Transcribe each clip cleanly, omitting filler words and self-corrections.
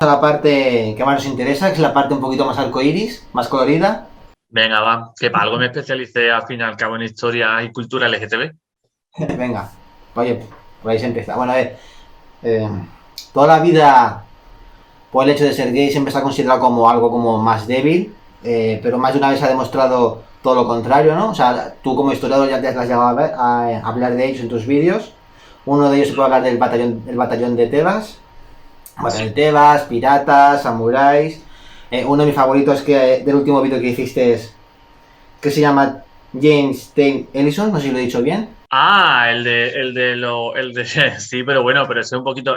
A la parte que más nos interesa, que es la parte un poquito más arcoiris, más colorida. Venga, va, que para algo me especialicé al fin y al cabo en historia y cultura LGTB. Venga, oye, por ahí se empieza. Bueno, a ver, eh, toda la vida, por el hecho de ser gay, siempre se ha considerado como algo como más débil, pero más de una vez se ha demostrado todo lo contrario, ¿no? O sea, tú como historiador ya te has llegado a hablar de ellos en tus vídeos. Uno de ellos se puede hablar del batallón de Tebas. Batallón de Sí. Tebas, piratas, samuráis. Uno de mis favoritos que del último vídeo que hiciste es que se llama James Tate Ellison, no sé si lo he dicho bien. Ah, sí, pero bueno, pero ese un poquito,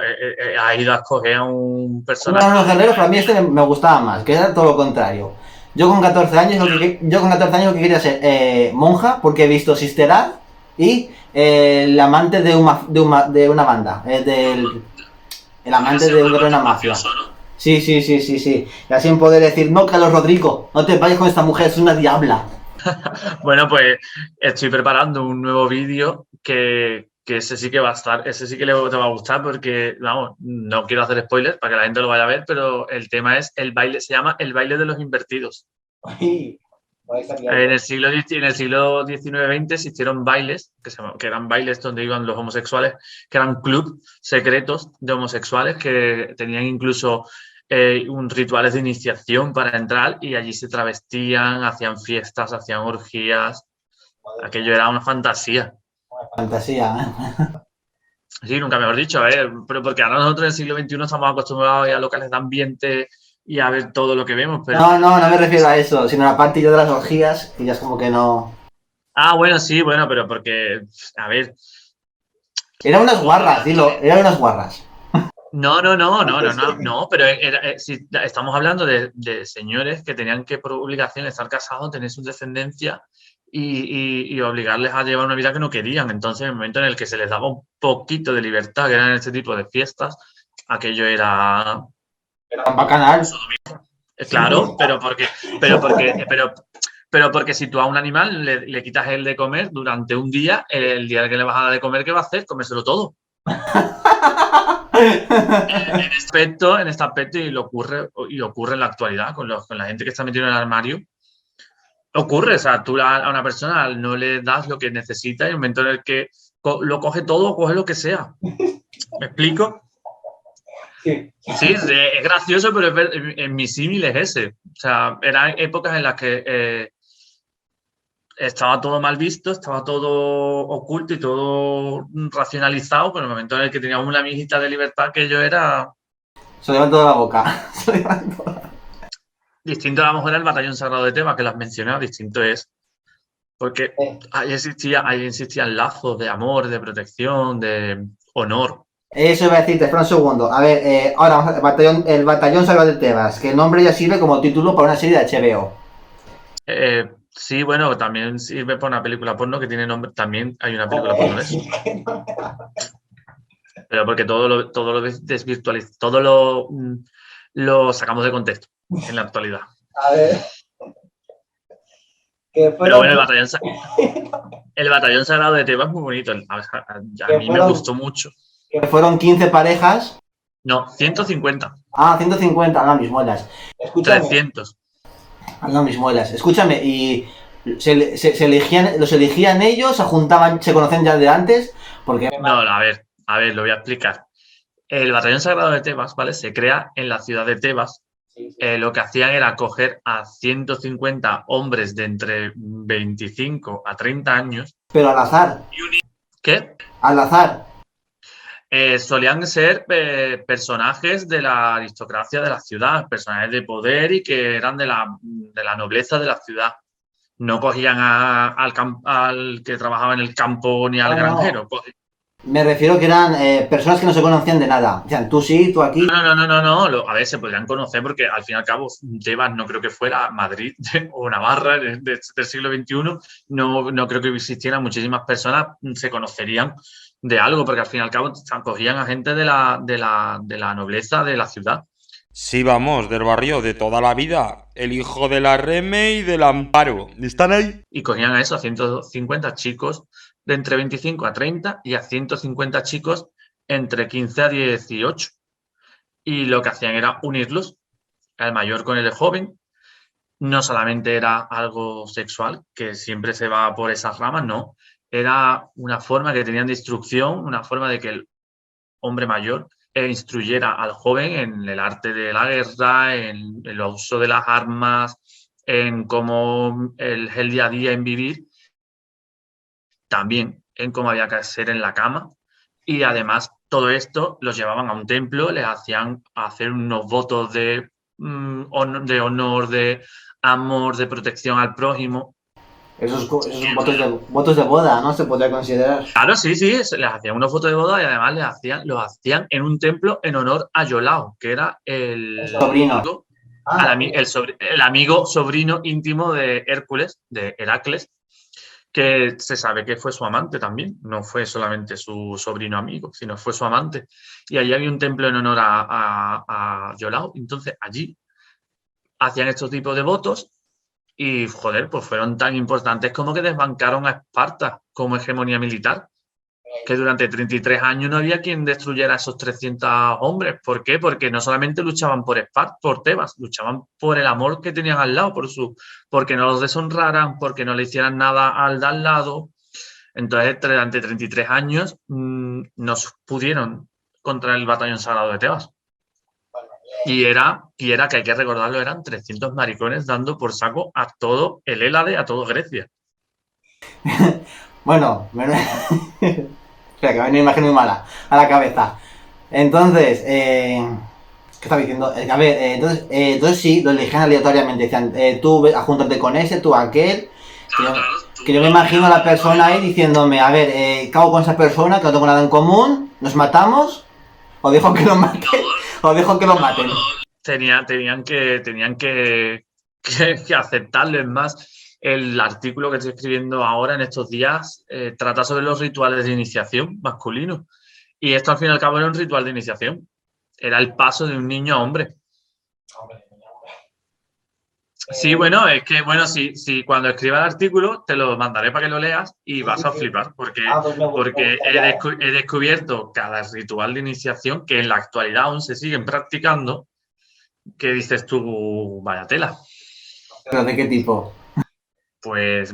ha ido a escoger a un Uno personaje. de los guerreros, para mí este me gustaba más, que era todo lo contrario. Yo con 14 años lo que quería ser monja, porque he visto Sister Act y el amante de una banda, el amante de un guerrero de una mafia. Sí, sí, sí, sí, sí. Y así en poder decir, no, Carlos Rodrigo, no te vayas con esta mujer, es una diabla. Bueno, pues estoy preparando un nuevo vídeo que ese sí que va a estar, ese sí que te va a gustar porque, vamos, no quiero hacer spoilers para que la gente lo vaya a ver, pero el tema es el baile, se llama El baile de los invertidos. En el siglo XIX-XX existieron bailes, que eran bailes donde iban los homosexuales, que eran clubs secretos de homosexuales que tenían incluso rituales de iniciación para entrar y allí se travestían, hacían fiestas, hacían orgías. Aquello era una fantasía. Fantasía, ¿eh? Sí, nunca mejor dicho, pero porque ahora nosotros en el siglo XXI estamos acostumbrados a locales de ambiente y a ver todo lo que vemos, pero... No, no, no me refiero a eso, sino a la parte yo de las orgías, que ya es como que no. Ah, bueno, sí, bueno, pero porque, a ver, Eran unas guarras, dilo, eran unas guarras. no, pero si estamos hablando de señores que tenían que por obligación estar casados, tener su descendencia y obligarles a llevar una vida que no querían. Entonces, en el momento en el que se les daba un poquito de libertad, que eran este tipo de fiestas, aquello era Eran bacanal. claro, pero porque si tú a un animal le quitas el de comer durante un día, el día que le vas a dar de comer, ¿qué va a hacer? Comérselo todo. En este aspecto y ocurre en la actualidad con la gente que está metida en el armario. Ocurre, o sea, tú a una persona no le das lo que necesita y en el momento en el que lo coge todo, coge lo que sea. ¿Me explico? Sí. Sí, es gracioso, pero en mi símil es ese. O sea, eran épocas en las que estaba todo mal visto, estaba todo oculto y todo racionalizado, pero en el momento en el que teníamos una mijita de libertad que yo era Se levantó de la boca. Se levantó. distinto, a lo mejor era el batallón sagrado de Tebas, que lo has mencionado, distinto es porque ahí existían lazos de amor, de protección, de honor. Eso iba a decirte, espera un segundo. A ver, ahora vamos el batallón Salva de Tebas, que el nombre ya sirve como título para una serie de HBO. Sí, bueno, también sirve para una película porno que tiene nombre, también hay una película porno de eso, pero porque todo lo desvirtualiza, lo sacamos de contexto en la actualidad. A ver, que Pero fueron, bueno, el batallón sagrado de Tebas es muy bonito, a que mí me fueron, gustó mucho. que fueron 15 parejas. No, 150, Ah, 150, no, mis muelas. Escúchame, 300. no, mis muelas. Escúchame, y se elegían, los elegían ellos, se juntaban, se conocían ya de antes, porque No, a ver, lo voy a explicar. El batallón sagrado de Tebas, ¿vale? Se crea en la ciudad de Tebas. Lo que hacían era coger a 150 hombres de entre 25 a 30 años. pero al azar, ¿Qué? al azar. Solían ser personajes de la aristocracia de la ciudad, personajes de poder y que eran de la nobleza de la ciudad. No cogían al que trabajaba en el campo ni al No, no. granjero. Me refiero que eran personas que no se conocían de nada. O sea, tú sí, tú aquí. No. A ver, se podrían conocer porque al fin y al cabo Tebas no creo que fuera Madrid o Navarra del siglo XXI. No creo que existieran muchísimas personas, se conocerían de algo porque al fin y al cabo cogían a gente de la nobleza de la ciudad. Sí, vamos, del barrio de toda la vida. El hijo de la Reme y del Amparo. ¿Están ahí? Y cogían a eso, a 150 chicos de entre 25 a 30 y a 150 chicos entre 15 a 18. y lo que hacían era unirlos, el mayor con el joven. No solamente era algo sexual, que siempre se va por esas ramas, no. Era una forma que tenían de instrucción, una forma de que el hombre mayor instruyera al joven en el arte de la guerra, en el uso de las armas, en cómo el día a día en vivir, también en cómo había que hacer en la cama. Y además todo esto los llevaban a un templo, les hacían hacer unos votos de honor, de amor, de protección al prójimo. Esos son votos de boda, ¿no? Se podría considerar. Claro, sí, les hacían unos fotos de boda y además los hacían en un templo en honor a Iolao, que era el sobrino. el amigo sobrino íntimo de Hércules, de Heracles, que se sabe que fue su amante también, no fue solamente su sobrino amigo, sino fue su amante. Y allí había un templo en honor a Iolao. Entonces allí hacían estos tipos de votos y, joder, pues fueron tan importantes como que desbancaron a Esparta como hegemonía militar, que durante 33 años no había quien destruyera a esos 300 hombres. ¿Por qué? Porque no solamente luchaban por Esparta, por Tebas, luchaban por el amor que tenían al lado, porque no los deshonraran, porque no le hicieran nada al de al lado. Entonces, durante 33 años no pudieron contra el batallón sagrado de Tebas. Y era que hay que recordarlo, eran 300 maricones dando por saco a todo el Hélade, a todo Grecia. Bueno, espera, que me viene una imagen muy mala a la cabeza. Entonces, ¿qué estaba diciendo? A ver, entonces sí, lo eligían aleatoriamente. Decían, tú júntate con ese, tú aquel. Que yo me imagino a la persona ahí diciéndome, a ver, ¿qué hago con esa persona que no tengo nada en común? ¿Nos matamos? ¿O dejo que lo maten? ¿O dejo que lo maten? Tenían que aceptarlo. Es más, el artículo que estoy escribiendo ahora en estos días trata sobre los rituales de iniciación masculinos. Y esto al fin y al cabo era un ritual de iniciación. Era el paso de un niño a hombre. Sí, bueno, es que bueno, si cuando escriba el artículo te lo mandaré para que lo leas y vas a flipar, porque he descubierto cada ritual de iniciación que en la actualidad aún se siguen practicando, que dices tú, vaya tela. ¿Pero de qué tipo? Pues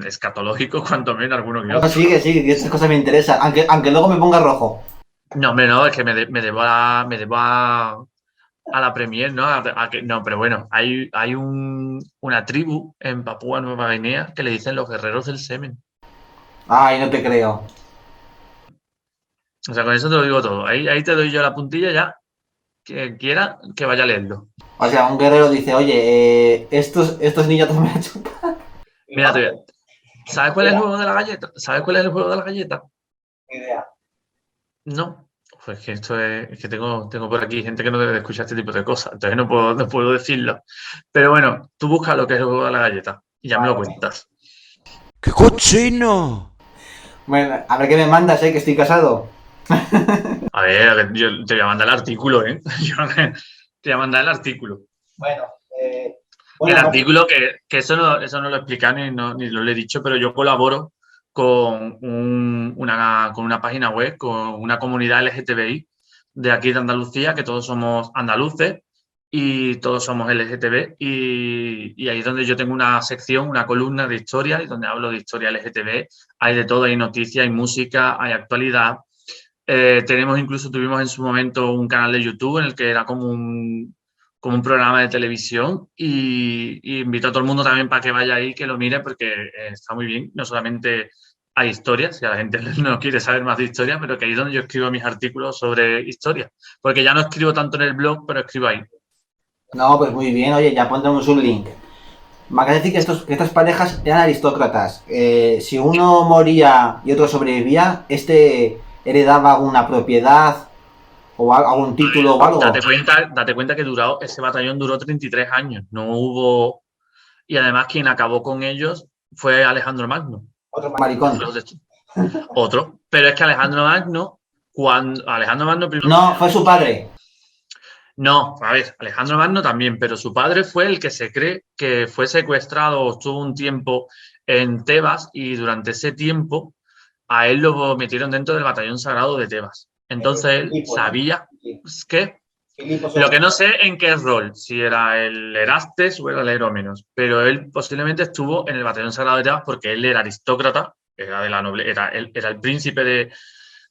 escatológico, cuanto menos alguno que otro. No, sigue, que esas cosas me interesan, aunque luego me ponga rojo. No, hombre, no, es que me debo a la Premier, ¿no? No, pero bueno, hay una tribu en Papúa Nueva Guinea que le dicen los guerreros del semen. Ay, no te creo. O sea, con eso te lo digo todo. Ahí te doy yo la puntilla ya. Que quiera, que vaya a leerlo. O sea, un guerrero dice, oye, estos niños me han chupado. Mira, ¿sabes cuál es el juego de la galleta? ¿Sabes cuál es el juego de la galleta? Ni idea. No. Pues que esto es que tengo por aquí gente que no debe de escuchar este tipo de cosas, entonces no puedo decirlo. Pero bueno, tú busca lo que es el juego de la galleta y ya me lo cuentas. ¡Qué cochino! Bueno, a ver qué me mandas, que estoy casado. A ver, yo te voy a mandar el artículo, ¿eh? Yo te voy a mandar el artículo. Bueno, el artículo que eso no lo he explicado ni lo he dicho, pero yo colaboro con una página web, con una comunidad LGTBI de aquí de Andalucía, que todos somos andaluces y todos somos LGTB, y ahí es donde yo tengo una sección, una columna de historia, y donde hablo de historia LGTB, hay de todo, hay noticias, hay música, hay actualidad. Tuvimos en su momento un canal de YouTube en el que era como un programa de televisión y invito a todo el mundo también para que vaya ahí, que lo mire, porque está muy bien. No solamente hay historias, si a la gente no quiere saber más de historia, pero que ahí es donde yo escribo mis artículos sobre historia, porque ya no escribo tanto en el blog, pero escribo ahí. No, pues muy bien, oye, ya pondremos un link. Me acaba de decir que estas parejas eran aristócratas. Si uno moría y otro sobrevivía, este heredaba una propiedad o algún título o algo. Date cuenta que ese batallón duró 33 años. No hubo... Y además quien acabó con ellos fue Alejandro Magno. Otro maricón. Otro. Pero es que Alejandro Magno primero... No, fue su padre. No, a ver, Alejandro Magno también, pero su padre fue el que se cree que fue secuestrado o estuvo un tiempo en Tebas y durante ese tiempo a él lo metieron dentro del batallón sagrado de Tebas. Entonces él sabía que Lo que no sé en qué rol, si era el Erastes o era el Erómenos, pero él posiblemente estuvo en el Batallón Sagrado de Tebas porque él era aristócrata, era de la noble, era el príncipe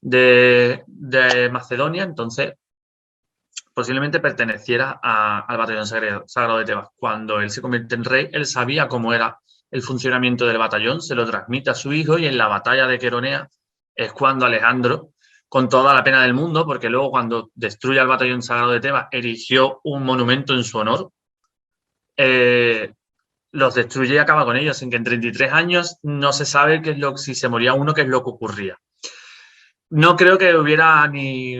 de Macedonia, entonces posiblemente perteneciera al Batallón Sagrado de Tebas. Cuando él se convierte en rey, él sabía cómo era el funcionamiento del batallón, se lo transmite a su hijo y en la batalla de Queronea es cuando Alejandro, con toda la pena del mundo, porque luego cuando destruye al Batallón Sagrado de Tebas, erigió un monumento en su honor, los destruye y acaba con ellos, sin que en 33 años no se sabe qué es si se moría uno, qué es lo que ocurría. No creo que hubiera ni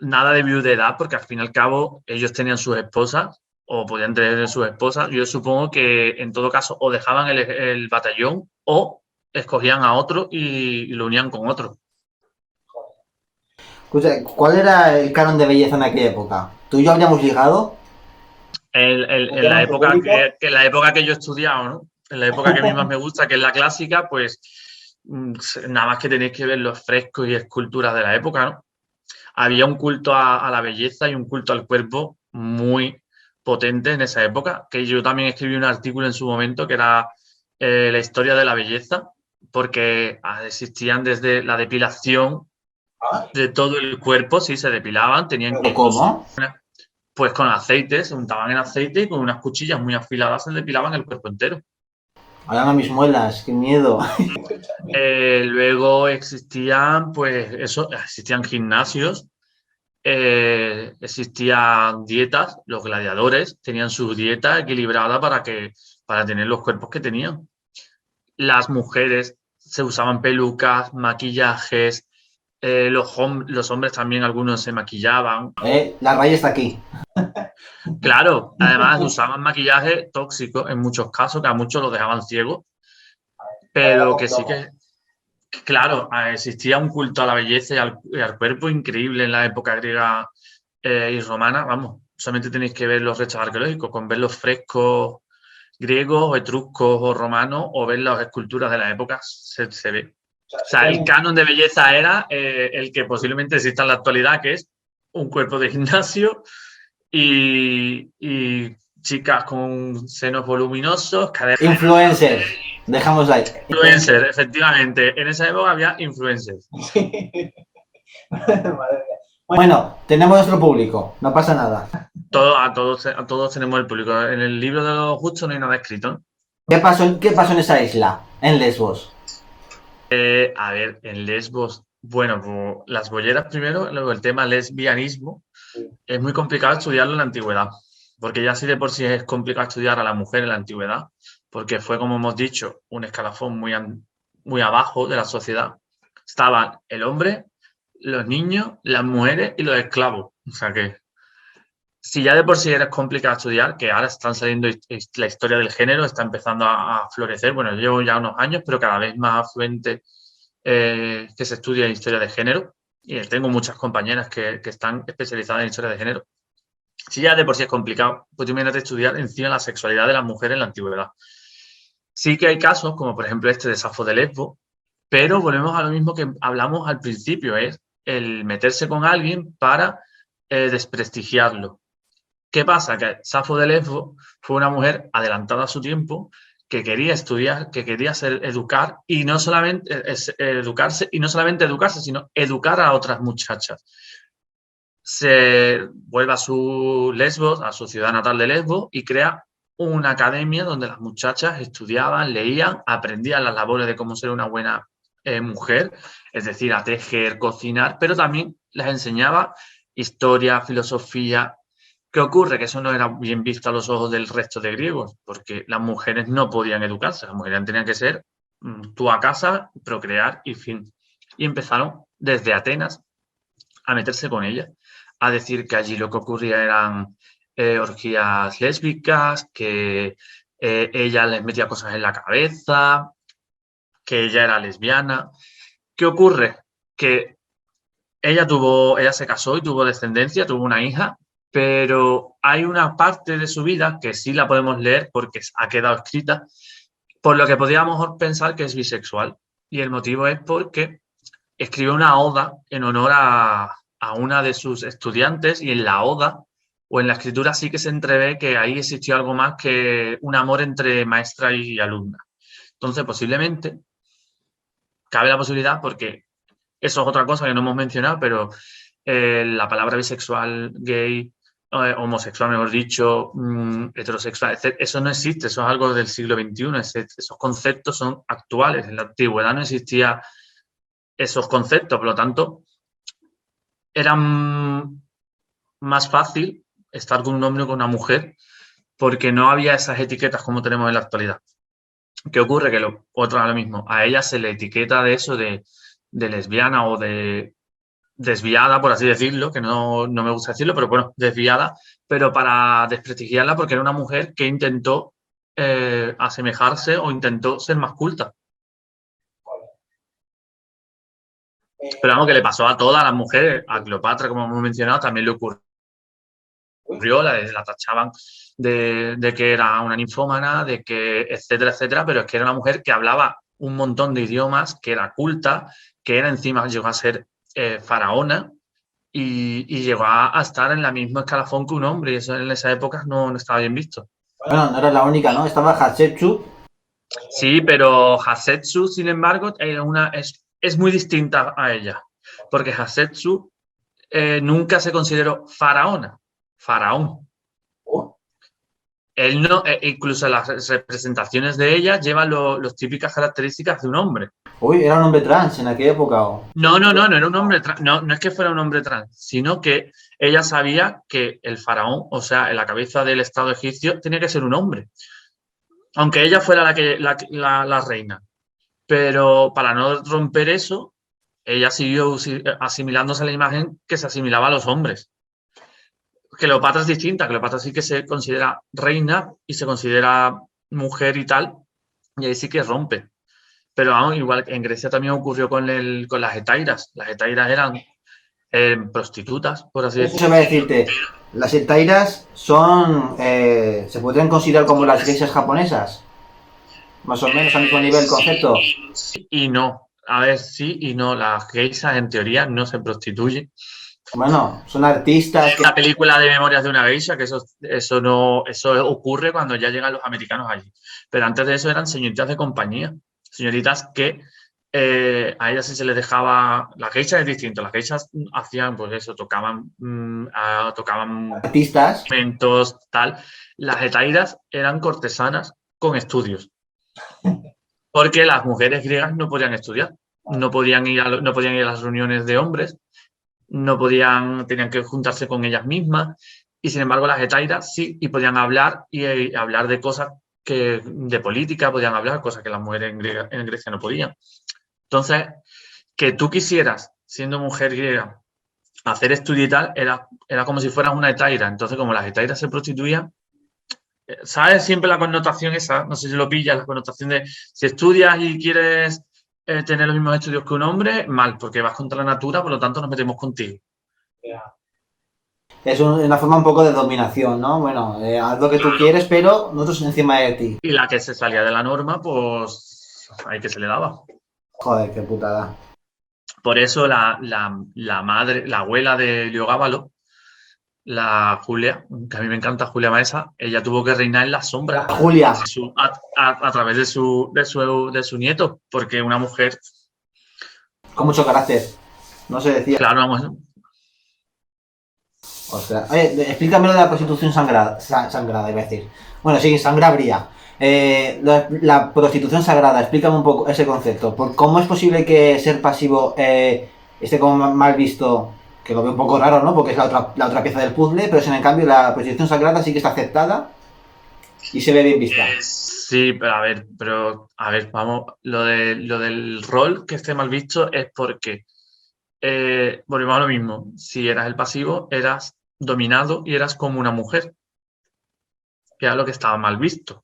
nada de viudedad, porque al fin y al cabo ellos tenían sus esposas o podían tener sus esposas. Yo supongo que en todo caso o dejaban el batallón o escogían a otro y lo unían con otro. Escucha, ¿cuál era el canon de belleza en aquella época? ¿Tú y yo habríamos ligado? En la época en la época que yo he estudiado, ¿no? En la época que a mí más me gusta, que es la clásica, pues nada más que tenéis que ver los frescos y esculturas de la época, ¿no? Había un culto a la belleza y un culto al cuerpo muy potente en esa época, que yo también escribí un artículo en su momento que era la historia de la belleza, porque existían desde la depilación de todo el cuerpo, sí, se depilaban, tenían que ¿Cómo? pues con aceite, se untaban en aceite y con unas cuchillas muy afiladas se depilaban el cuerpo entero. Háblame a mis muelas, qué miedo. Luego existían, pues eso, existían gimnasios, existían dietas, los gladiadores tenían su dieta equilibrada para tener los cuerpos que tenían. Las mujeres se usaban pelucas, maquillajes, los hombres también algunos se maquillaban. La raya está aquí. Claro, además usaban maquillaje tóxico en muchos casos, que a muchos los dejaban ciegos, pero que sí que, claro, existía un culto a la belleza y al cuerpo increíble en la época griega y romana. Vamos, solamente tenéis que ver los restos arqueológicos, con ver los frescos griegos, o etruscos o romanos, o ver las esculturas de la época, se ve. O sea, el canon de belleza era el que posiblemente exista en la actualidad, que es un cuerpo de gimnasio y chicas con senos voluminosos, caderas. Influencer. Dejamos ahí. Influencer, efectivamente. En esa época había influencers. Bueno, tenemos nuestro público, no pasa nada. A todos tenemos el público. En el libro de los justos no hay nada escrito, ¿no? ¿Qué pasó en esa isla? En Lesbos. A ver, en Lesbos, bueno, pues, las bolleras primero, luego el tema lesbianismo, es muy complicado estudiarlo en la antigüedad, porque ya sí de por sí es complicado estudiar a la mujer en la antigüedad, porque fue, como hemos dicho, un escalafón muy abajo de la sociedad. Estaban el hombre, los niños, las mujeres y los esclavos. O sea que, si ya de por sí era complicado estudiar, que ahora están saliendo la historia del género, está empezando a florecer. Bueno, llevo ya unos años, pero cada vez más afluente que se estudia historia de género. Y tengo muchas compañeras que están especializadas en historia de género. Si ya de por sí es complicado, pues imagínate estudiar encima la sexualidad de las mujeres en la antigüedad. Sí que hay casos, como por ejemplo este de Safo de Lesbos, pero volvemos a lo mismo que hablamos al principio, es el meterse con alguien para desprestigiarlo. ¿Qué pasa? Que Safo de Lesbos fue una mujer adelantada a su tiempo, que quería estudiar, que quería educar y no solamente educarse, y no solamente educarse, sino educar a otras muchachas. Se vuelve a su Lesbos, a su ciudad natal de Lesbos, y crea una academia donde las muchachas estudiaban, leían, aprendían las labores de cómo ser una buena mujer, es decir, a tejer, cocinar, pero también les enseñaba historia, filosofía. ¿Qué ocurre? Que eso no era bien visto a los ojos del resto de griegos, porque las mujeres no podían educarse, las mujeres tenían que ser tú a casa, procrear y fin. Y empezaron desde Atenas a meterse con ellas, a decir que allí lo que ocurría eran orgías lésbicas, que ella les metía cosas en la cabeza, que ella era lesbiana. ¿Qué ocurre? Que ella se casó y tuvo descendencia, tuvo una hija, pero hay una parte de su vida que sí la podemos leer porque ha quedado escrita, por lo que podríamos pensar que es bisexual. Y el motivo es porque escribe una oda en honor a a una de sus estudiantes y en la oda o en la escritura sí que se entrevé que ahí existió algo más que un amor entre maestra y alumna. Entonces, posiblemente, cabe la posibilidad, porque eso es otra cosa que no hemos mencionado, pero la palabra bisexual, gay, homosexual, mejor dicho, heterosexual, etc., eso no existe, eso es algo del siglo XXI, esos conceptos son actuales. En la antigüedad no existían esos conceptos, por lo tanto, era más fácil estar con un hombre o con una mujer porque no había esas etiquetas como tenemos en la actualidad. ¿Qué ocurre? Que otra lo mismo, a ella se le etiqueta de eso de lesbiana o de desviada, por así decirlo, que no me gusta decirlo, pero bueno, desviada, pero para desprestigiarla porque era una mujer que intentó asemejarse o intentó ser más culta. Pero vamos, que le pasó a todas las mujeres, a Cleopatra, como hemos mencionado, también le ocurrió, la tachaban de que era una ninfómana, de que etcétera, etcétera, pero es que era una mujer que hablaba un montón de idiomas, que era culta, que era encima, llegó a ser faraona y llegó a estar en la misma escalafón que un hombre, y eso en esa época no estaba bien visto. Bueno, no era la única, ¿no? Estaba Hatshepsut. Sí, pero Hatshepsut, sin embargo, es muy distinta a ella, porque Hatshepsut nunca se consideró faraón. Él no, incluso las representaciones de ella llevan las típicas características de un hombre. Uy, era un hombre trans en aquella época. ¿O? No era un hombre trans, no es que fuera un hombre trans, sino que ella sabía que el faraón, o sea, la cabeza del Estado egipcio, tenía que ser un hombre. Aunque ella fuera la reina. Pero para no romper eso, ella siguió asimilándose a la imagen que se asimilaba a los hombres. Cleopatra es distinta, Cleopatra sí que se considera reina y se considera mujer y tal, y ahí sí que rompe. Pero vamos, igual en Grecia también ocurrió con las hetairas. Las hetairas eran prostitutas, por así Eso decirlo. se va a decirte. Las hetairas son. ¿Se podrían considerar como las geishas japonesas? Más o menos al mismo nivel el concepto. Sí y no. A ver, sí y no. Las geishas en teoría no se prostituyen. Bueno, son artistas. La película de Memorias de una geisha, que eso ocurre cuando ya llegan los americanos allí. Pero antes de eso eran señoritas de compañía, señoritas que a ellas sí se les dejaba. Las geishas es distinto, las geishas hacían, pues eso, tocaban Artistas. instrumentos, tal. Las hetairas eran cortesanas con estudios, porque las mujeres griegas no podían estudiar, no podían ir a las reuniones de hombres, tenían que juntarse con ellas mismas, y sin embargo las hetairas sí, y podían hablar y hablar de cosas de política, podían hablar cosas que las mujeres en Grecia no podían. Entonces, que tú quisieras, siendo mujer griega, hacer estudio y tal, era como si fueras una hetaira. Entonces, como las hetairas se prostituían, ¿sabes? Siempre la connotación esa, no sé si lo pillas, la connotación de si estudias y quieres tener los mismos estudios que un hombre, mal, porque vas contra la natura, por lo tanto nos metemos contigo. Es una forma un poco de dominación, ¿no? Bueno, haz lo que tú quieres, pero nosotros encima de ti. Y la que se salía de la norma, pues ahí que se le daba. Joder, qué putada. Por eso la madre, la abuela de Heliogábalo, la Julia, que a mí me encanta Julia Maesa, ella tuvo que reinar en la sombra. Julia. A través de su nieto, porque una mujer. Con mucho carácter. No se decía. Claro, vamos. Ostras. Oye, explícame lo de la prostitución sangrada, iba a decir. Bueno, sí, sangre habría. La prostitución sagrada, explícame un poco ese concepto. ¿Cómo es posible que ser pasivo esté como mal visto? Que lo veo un poco raro, ¿no? Porque es la otra pieza del puzzle, pero en cambio la prostitución sagrada sí que está aceptada y se ve bien vista. Sí, pero a ver, vamos, lo del rol que esté mal visto es porque volvemos a lo mismo. Si eras el pasivo, eras dominado y eras como una mujer, que era lo que estaba mal visto.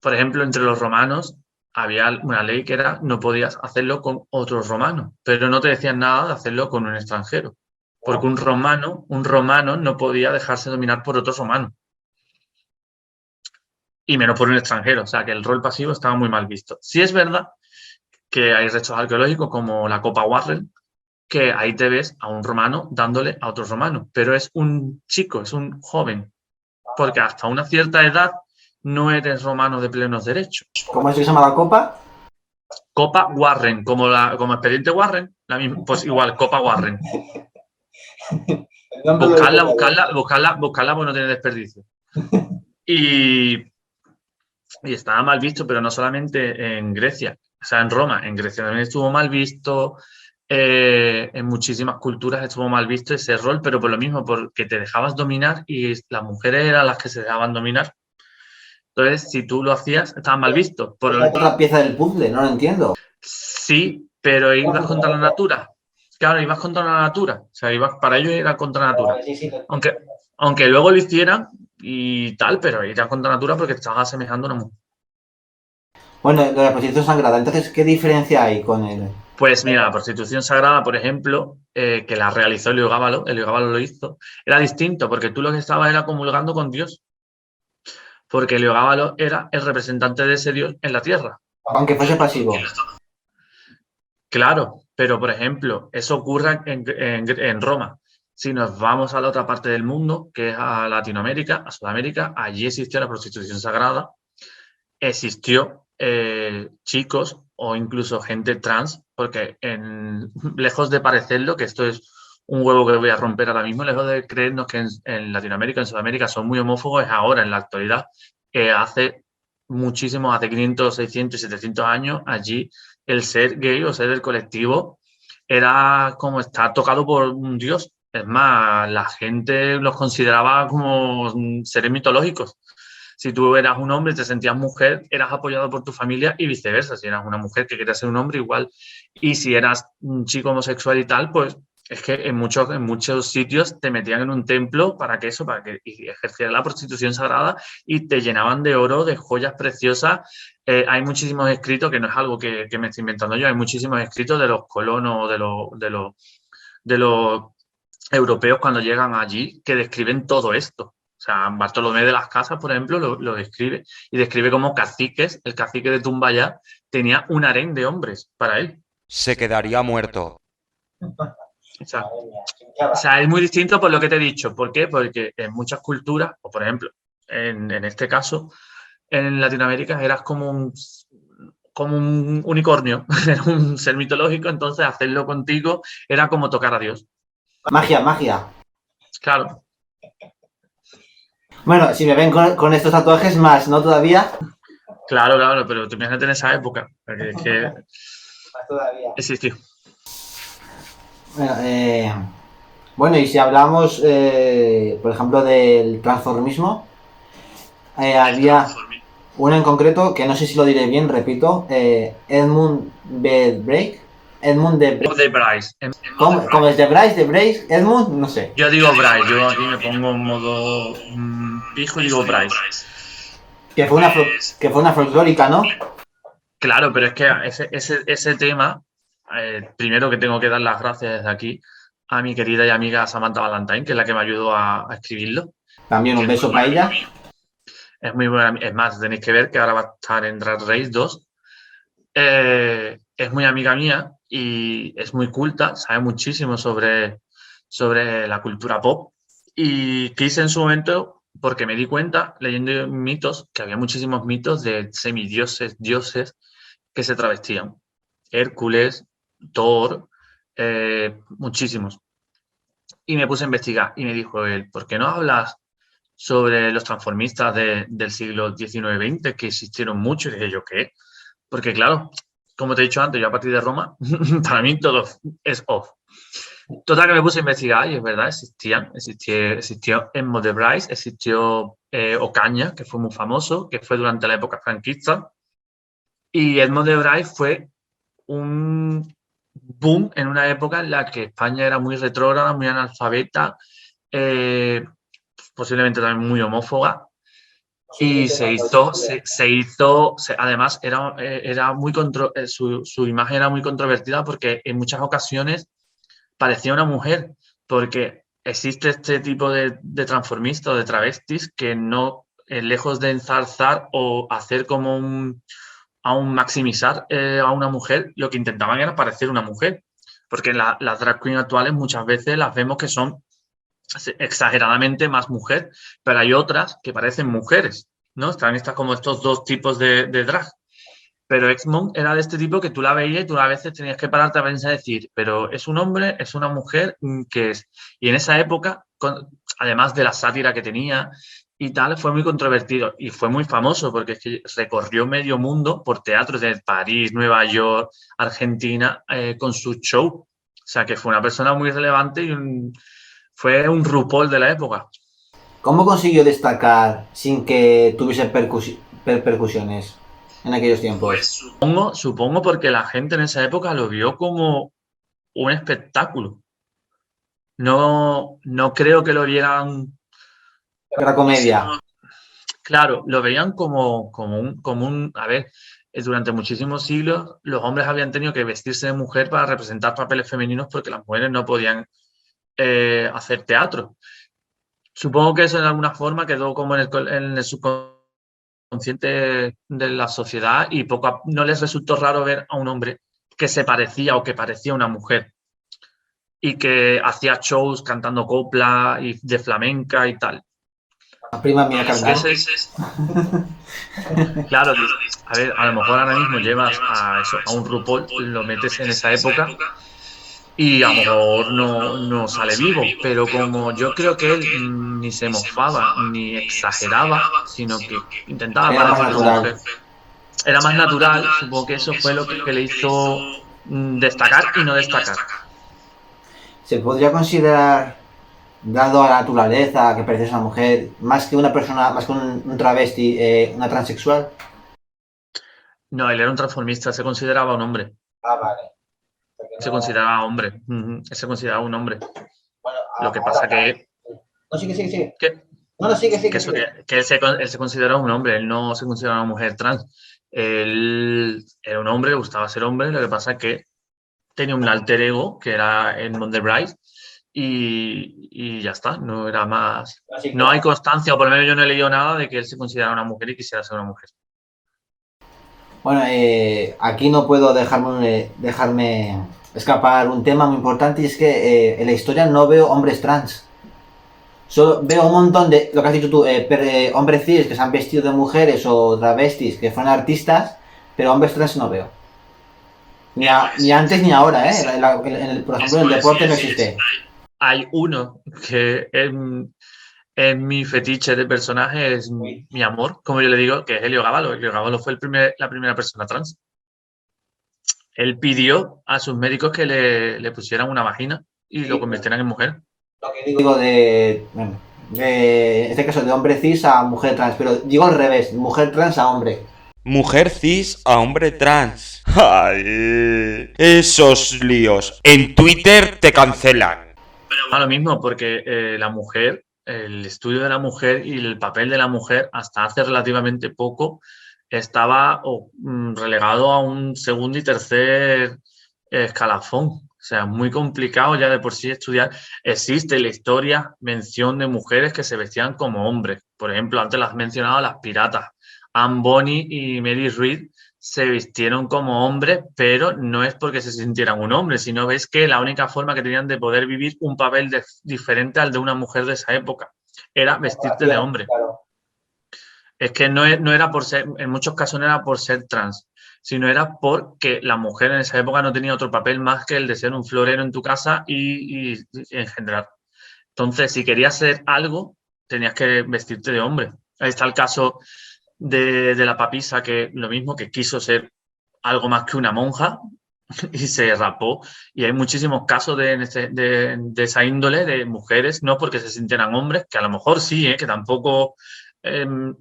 Por ejemplo, entre los romanos había una ley que era no podías hacerlo con otros romanos, pero no te decían nada de hacerlo con un extranjero, porque un romano no podía dejarse dominar por otro romano, y menos por un extranjero, o sea que el rol pasivo estaba muy mal visto. Sí es verdad que hay restos arqueológicos como la Copa Warren, que ahí te ves a un romano dándole a otro romano, pero es un chico, es un joven, porque hasta una cierta edad no eres romano de plenos derechos. ¿Cómo es que se llama la copa? Copa Warren, como Expediente Warren, pues igual, Copa Warren. Buscarla, pues no tiene desperdicio. Y estaba mal visto, pero no solamente en Grecia, o sea, en Roma, en Grecia también estuvo mal visto, en muchísimas culturas estuvo mal visto ese rol, pero por lo mismo, porque te dejabas dominar y las mujeres eran las que se dejaban dominar. Entonces, si tú lo hacías, estaba mal visto. Otra pieza del puzzle, no lo entiendo. Sí, pero ibas contra la natura. Claro, ibas contra la natura. O sea, para ellos era contra la natura. Aunque luego lo hicieran y tal, pero era contra la natura porque te estabas asemejando a una mujer. Bueno, lo de la prostitución sagrada, entonces, ¿qué diferencia hay con el...? Pues mira, la prostitución sagrada, por ejemplo, que la realizó Heliogábalo lo hizo, era distinto porque tú lo que estabas era comulgando con Dios. Porque Heliogábalo era el representante de ese Dios en la tierra. Aunque fuese pasivo. Claro, pero por ejemplo, eso ocurre en Roma. Si nos vamos a la otra parte del mundo, que es a Latinoamérica, a Sudamérica, allí existió la prostitución sagrada, existió chicos o incluso gente trans, porque lejos de parecerlo, que esto es un huevo que voy a romper ahora mismo, lejos de creernos que en Latinoamérica, en Sudamérica son muy homófobos, es ahora, en la actualidad, hace 500, 600 y 700 años, allí el ser gay o ser del colectivo era como estar tocado por un dios. Es más, la gente los consideraba como seres mitológicos. Si tú eras un hombre y te sentías mujer, eras apoyado por tu familia y viceversa. Si eras una mujer que quería ser un hombre, igual. Y si eras un chico homosexual y tal, pues es que en muchos sitios te metían en un templo para que ejercieras la prostitución sagrada y te llenaban de oro, de joyas preciosas. Hay muchísimos escritos, que no es algo que me estoy inventando yo, hay muchísimos escritos de los colonos, de los europeos cuando llegan allí, que describen todo esto. O sea, Bartolomé de las Casas, por ejemplo, lo describe. Y describe cómo caciques, el cacique de Tumbayá, tenía un harén de hombres para él. Se quedaría muerto. O sea, es muy distinto por lo que te he dicho. ¿Por qué? Porque en muchas culturas, o por ejemplo, en este caso, en Latinoamérica eras como un unicornio, era un ser mitológico, entonces hacerlo contigo era como tocar a Dios. Magia, magia. Claro. Bueno, si me ven con estos tatuajes más, ¿no? Todavía. Claro, pero tú imagínate en esa época, porque es que existió. Bueno, y si hablamos, por ejemplo, del transformismo, había uno en concreto, que no sé si lo diré bien, repito, Edmund de Bryce. ¿Cómo es de Bryce? Edmund, no sé. Yo digo Bryce, yo aquí me pongo en modo pijo y digo Bryce. Que fue una folclórica, ¿no? Claro, pero es que ese tema, primero que tengo que dar las gracias desde aquí a mi querida y amiga Samantha Valentine, que es la que me ayudó a escribirlo. También un beso para ella. Es muy buena, es más, tenéis que ver que ahora va a estar en Drag Race 2. Es muy amiga mía y es muy culta, sabe muchísimo sobre la cultura pop. Y quise en su momento, porque me di cuenta, leyendo mitos, que había muchísimos mitos de semidioses, dioses que se travestían. Hércules, Thor, muchísimos. Y me puse a investigar y me dijo él, ¿por qué no hablas sobre los transformistas del siglo XIX-XX, que existieron muchos? Y dije yo, ¿qué? Porque claro, como te he dicho antes, yo a partir de Roma, para mí todo es off. Total, que me puse a investigar y es verdad, existió Edmond de Bryce, existió Ocaña, que fue muy famoso, que fue durante la época franquista. Y Edmond de Bryce fue un boom en una época en la que España era muy retrógrada, muy analfabeta, posiblemente también muy homófoba. Y además era muy su imagen era muy controvertida porque en muchas ocasiones parecía una mujer, porque existe este tipo de transformistas o de travestis que no, lejos de ensalzar o hacer como aún maximizar a una mujer, lo que intentaban era parecer una mujer. Porque las drag queens actuales muchas veces las vemos que son exageradamente más mujer, pero hay otras que parecen mujeres, ¿no? Están como estos dos tipos de drag. Pero Exmon era de este tipo que tú la veías y tú a veces tenías que pararte a pensar y decir, pero ¿es un hombre? ¿Es una mujer? ¿Qué es? Y en esa época, además de la sátira que tenía y tal, fue muy controvertido y fue muy famoso porque es que recorrió medio mundo por teatros de París, Nueva York, Argentina, con su show. O sea, que fue una persona muy relevante y fue un RuPaul de la época. ¿Cómo consiguió destacar sin que tuviese percusiones en aquellos tiempos? Pues supongo porque la gente en esa época lo vio como un espectáculo. No creo que lo vieran. Era comedia. Claro, lo veían como un. A ver, durante muchísimos siglos los hombres habían tenido que vestirse de mujer para representar papeles femeninos porque las mujeres no podían hacer teatro. Supongo que eso en alguna forma quedó como en el subconsciente de la sociedad y no les resultó raro ver a un hombre que se parecía o que parecía una mujer y que hacía shows cantando copla y de flamenca y tal. La prima mía Es que carnal. claro, a ver, a lo mejor ahora mismo llevas a un RuPaul, lo metes en esa época y a lo mejor no sale vivo, pero como yo creo que él ni se mofaba ni exageraba, sino que intentaba Era más parecer una natural. mujer, era más natural, supongo que eso fue lo que le hizo destacar y no destacar. ¿Se podría considerar, dado a la naturaleza, que pareces una mujer, más que una persona, más que un travesti, una transexual? No, él era un transformista, se consideraba un hombre, Ah, vale. se consideraba hombre, se consideraba un hombre. Bueno, Lo que pasa no, sigue, sigue, sigue. que No, no, sigue, sigue, eso, sigue. que él se consideraba un hombre, él no se consideraba una mujer trans. Él era un hombre, le gustaba ser hombre, lo que pasa es que tenía un alter ego, que era Edmond de Bryce, y ya está, no era más. Así que, No hay constancia, o por lo menos yo no he leído nada de que él se considerara una mujer y quisiera ser una mujer. bueno, aquí no puedo dejarme escapar un tema muy importante y es que en la historia no veo hombres trans. Solo veo un montón de, lo que has dicho tú, hombres cis que se han vestido de mujeres o travestis que fueron artistas, pero hombres trans no veo. Ni antes ni ahora, ¿eh? Por ejemplo, en el deporte no existe. Hay uno que es mi fetiche de personaje, es mi amor, como yo le digo, que es Helio Gavallo. Helio Gavallo fue la primera persona trans. Él pidió a sus médicos que le pusieran una vagina y lo convirtieran en mujer. Lo que digo en este caso de hombre cis a mujer trans, pero digo al revés, mujer trans a hombre. Mujer cis a hombre trans. Ay, esos líos. En Twitter te cancelan. A lo mismo, porque la mujer, el estudio de la mujer y el papel de la mujer hasta hace relativamente poco estaba relegado a un segundo y tercer escalafón. O sea, muy complicado ya de por sí estudiar. Existe en la historia mención de mujeres que se vestían como hombres. Por ejemplo, antes las has mencionado las piratas. Anne Bonny y Mary Read se vistieron como hombres, pero no es porque se sintieran un hombre, sino ves que la única forma que tenían de poder vivir un papel diferente al de una mujer de esa época era vestirte de hombre. Claro. Es que no era por ser, en muchos casos no era por ser trans, sino era porque la mujer en esa época no tenía otro papel más que el de ser un florero en tu casa y engendrar. Entonces, si querías ser algo, tenías que vestirte de hombre. Ahí está el caso de la papisa, que lo mismo, que quiso ser algo más que una monja y se rapó. Y hay muchísimos casos de esa índole, de mujeres, no porque se sintieran hombres, que a lo mejor sí, que tampoco,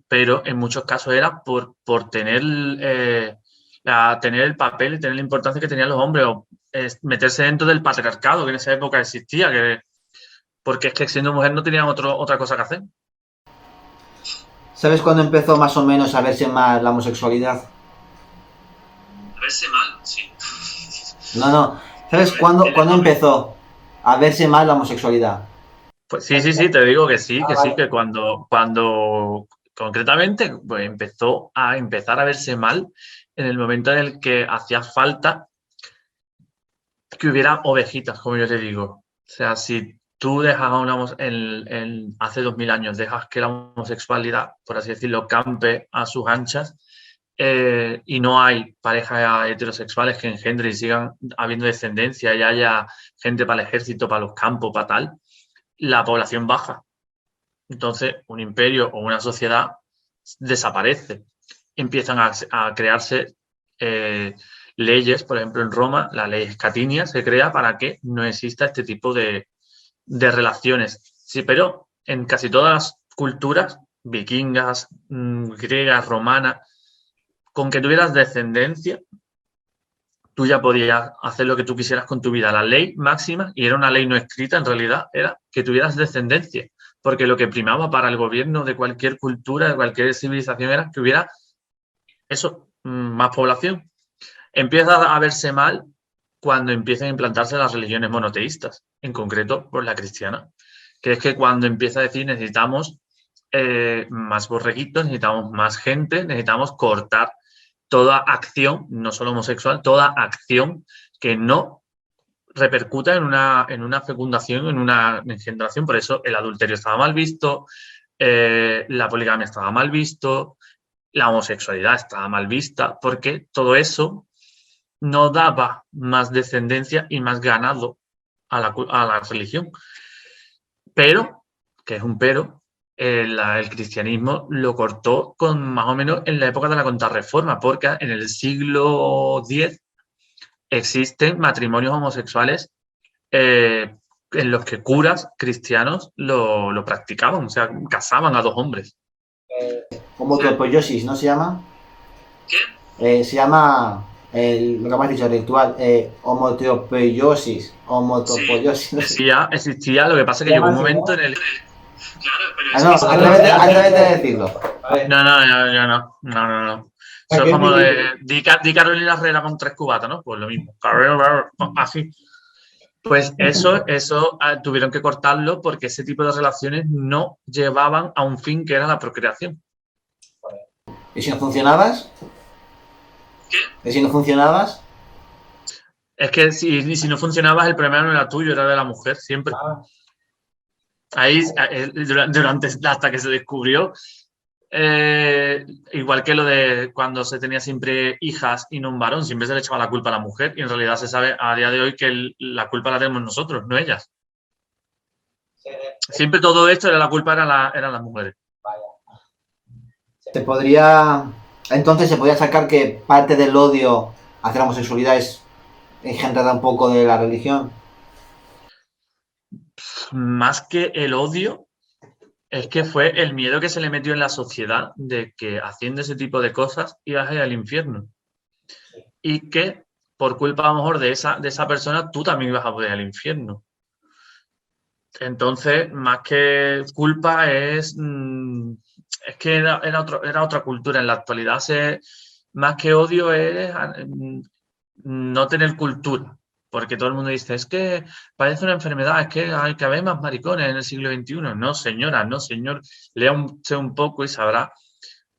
pero en muchos casos era por tener el papel y tener la importancia que tenían los hombres, o meterse dentro del patriarcado que en esa época existía, porque es que siendo mujer no tenían otra cosa que hacer. ¿Sabes cuándo empezó más o menos a verse más la homosexualidad? A verse mal, sí. No. ¿Sabes cuándo empezó a verse mal la homosexualidad? Pues sí, te digo que sí, que cuando concretamente pues empezó a verse mal en el momento en el que hacía falta que hubiera ovejitas, como yo te digo. O sea, si tú dejas a hace 2000 años, dejas que la homosexualidad, por así decirlo, campe a sus anchas, y no hay parejas heterosexuales que engendren y sigan habiendo descendencia y haya gente para el ejército, para los campos, para tal, la población baja. Entonces, un imperio o una sociedad desaparece. Empiezan a crearse leyes, por ejemplo, en Roma, la ley Escatinia se crea para que no exista este tipo de relaciones. Sí, pero en casi todas las culturas, vikingas, griegas, romanas, con que tuvieras descendencia, tú ya podías hacer lo que tú quisieras con tu vida. La ley máxima, y era una ley no escrita en realidad, era que tuvieras descendencia, porque lo que primaba para el gobierno de cualquier cultura, de cualquier civilización, era que hubiera eso, más población. Empieza a verse mal cuando empiezan a implantarse las religiones monoteístas, en concreto por la cristiana, que es que cuando empieza a decir necesitamos más borreguitos, necesitamos más gente, necesitamos cortar toda acción, no solo homosexual, toda acción que no repercuta en una fecundación, en una engendración. Por eso el adulterio estaba mal visto, la poligamia estaba mal visto, la homosexualidad estaba mal vista, porque todo eso no daba más descendencia y más ganado a la religión. Pero, que es un pero, el cristianismo lo cortó con más o menos en la época de la Contrarreforma, porque en el siglo X existen matrimonios homosexuales en los que curas cristianos lo practicaban, o sea, casaban a dos hombres. Homotropoiosis, ¿no se llama? Se llama lo que me has dicho, ritual, homotropoiosis. Homotropoiosis. No sé. Existía, lo que pasa es que llegó un momento en el... Claro, pero no, atrévete a decirlo. No. Eso es como de... Di Carolina Herrera con 3 cubatas, ¿no? Pues lo mismo. Así. Pues eso tuvieron que cortarlo porque ese tipo de relaciones no llevaban a un fin que era la procreación. ¿Y si no funcionabas? ¿Qué? ¿Y si no funcionabas? Es que si no funcionabas, el problema no era tuyo, era de la mujer, siempre. Ahí, hasta que se descubrió, igual que lo de cuando se tenía siempre hijas y no un varón, siempre se le echaba la culpa a la mujer y en realidad se sabe a día de hoy que la culpa la tenemos nosotros, no ellas. Siempre todo esto la culpa eran las mujeres. Entonces se podría sacar que parte del odio hacia la homosexualidad es engendrada un poco de la religión. Más que el odio, es que fue el miedo que se le metió en la sociedad de que haciendo ese tipo de cosas ibas a ir al infierno. Y que por culpa a lo mejor de esa persona tú también ibas a poder ir al infierno. Entonces, más que culpa es que era otra cultura. En la actualidad, más que odio es no tener cultura. Porque todo el mundo dice, es que parece una enfermedad, es que hay que haber más maricones en el siglo XXI. No, señora, no, señor. Lea un poco y sabrá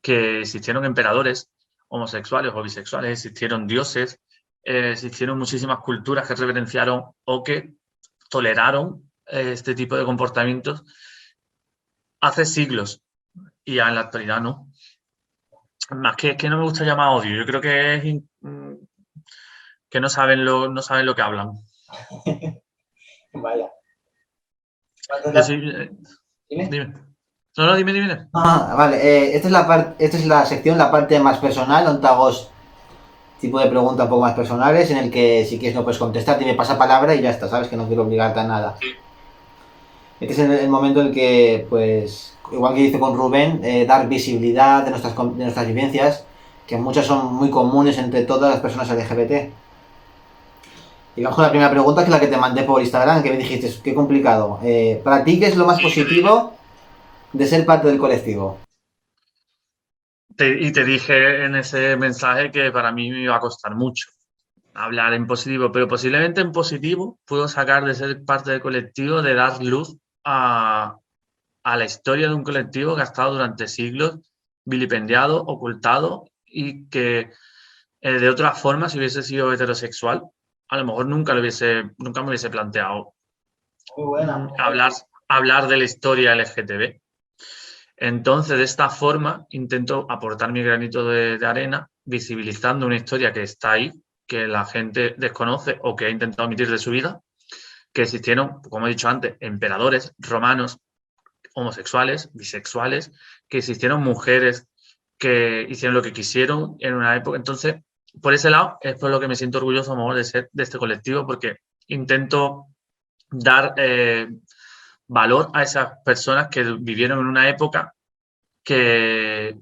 que existieron emperadores homosexuales o bisexuales, existieron dioses, existieron muchísimas culturas que reverenciaron o que toleraron este tipo de comportamientos hace siglos y ya en la actualidad no. Más que no me gusta llamar odio, yo creo que es que no saben lo que hablan. Vaya. Dime. No, dime. Vale, esta es la sección, la parte más personal, donde hago tipo de preguntas un poco más personales, en el que si quieres no puedes contestar, me pasa palabra y ya está, sabes que no quiero obligarte a nada. Sí. Este es el momento en el que, pues, igual que hice con Rubén, dar visibilidad de nuestras vivencias, que muchas son muy comunes entre todas las personas LGBT. Y vamos con la primera pregunta, que es la que te mandé por Instagram, que me dijiste, qué complicado. Para ti, ¿qué es lo más positivo de ser parte del colectivo? Y te dije en ese mensaje que para mí me iba a costar mucho hablar en positivo, pero posiblemente en positivo puedo sacar de ser parte del colectivo, de dar luz a la historia de un colectivo que ha estado durante siglos vilipendiado, ocultado y que de otra forma, si hubiese sido heterosexual, a lo mejor nunca me hubiese planteado Muy buena. hablar de la historia LGTB. Entonces, de esta forma, intento aportar mi granito de arena, visibilizando una historia que está ahí, que la gente desconoce o que ha intentado omitir de su vida, que existieron, como he dicho antes, emperadores romanos, homosexuales, bisexuales, que existieron mujeres que hicieron lo que quisieron en una época. Entonces, por ese lado, es por lo que me siento orgulloso a lo mejor de ser de este colectivo, porque intento dar valor a esas personas que vivieron en una época que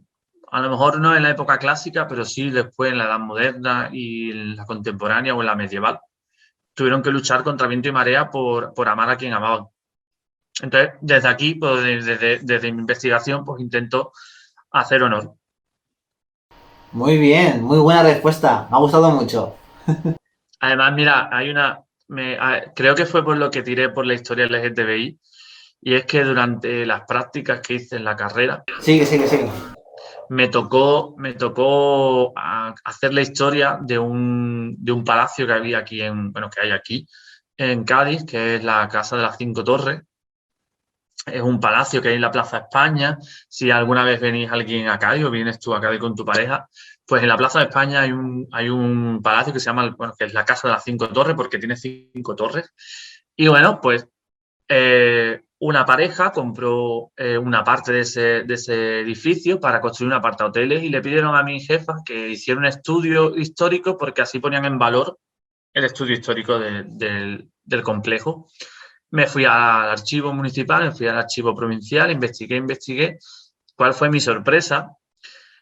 a lo mejor no en la época clásica, pero sí después en la Edad Moderna y en la contemporánea o en la medieval, tuvieron que luchar contra viento y marea por amar a quien amaban. Entonces, desde aquí, pues, desde mi investigación, pues intento hacer honor. Muy bien, muy buena respuesta. Me ha gustado mucho. Además, mira, creo que fue por lo que tiré por la historia LGTBI, y es que durante las prácticas que hice en la carrera, Sigue, sigue, sigue. me tocó hacer la historia de un palacio que había aquí, que hay aquí, en Cádiz, que es la Casa de las Cinco Torres. Es un palacio que hay en la Plaza España. Si alguna vez venís alguien a Cádiz o vienes tú a Cádiz con tu pareja, pues en la Plaza de España hay un palacio que se llama, que es la Casa de las Cinco Torres, porque tiene 5 torres. Y bueno, pues una pareja compró una parte de ese edificio para construir un apartahoteles y le pidieron a mi jefa que hiciera un estudio histórico, porque así ponían en valor el estudio histórico del complejo. Me fui al archivo municipal, me fui al archivo provincial, investigué. ¿Cuál fue mi sorpresa?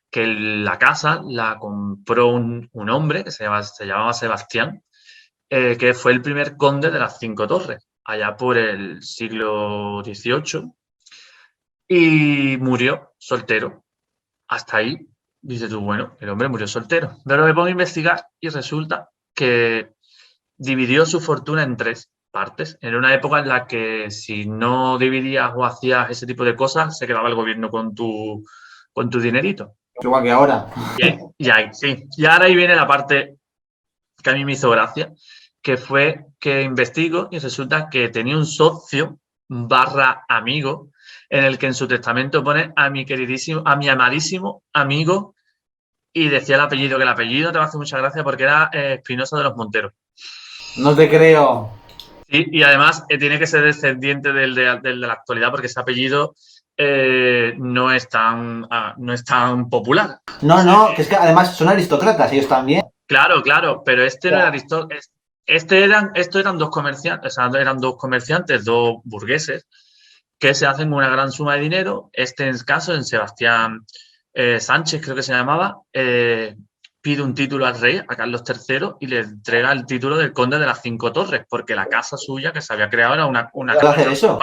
Que la casa la compró un hombre que se llamaba Sebastián, que fue el primer conde de las Cinco Torres, allá por el siglo XVIII, y murió soltero. Hasta ahí, dices tú, bueno, el hombre murió soltero. Pero me pongo a investigar y resulta que dividió su fortuna en 3 partes. En una época en la que si no dividías o hacías ese tipo de cosas, se quedaba el gobierno con tu dinerito. Igual que ahora. Sí. Y ahora ahí viene la parte que a mí me hizo gracia, que fue que investigo y resulta que tenía un socio barra amigo en el que en su testamento pone a mi amadísimo amigo, y decía el apellido, que el apellido te va a hacer mucha gracia porque era Espinosa de los Monteros. No te creo. Sí, y además tiene que ser descendiente del de la actualidad, porque ese apellido no es tan popular. No, no, que es que además son aristócratas, ellos también. Claro, pero este no Ya. era aristócrata. Estos eran dos comerciantes, o sea, eran dos comerciantes, dos burgueses, que se hacen una gran suma de dinero. En el caso, en Sebastián Sánchez, creo que se llamaba, pide un título al rey, a Carlos III, y le entrega el título del conde de las Cinco Torres, porque la casa suya que se había creado era ¿Puedo hacer eso?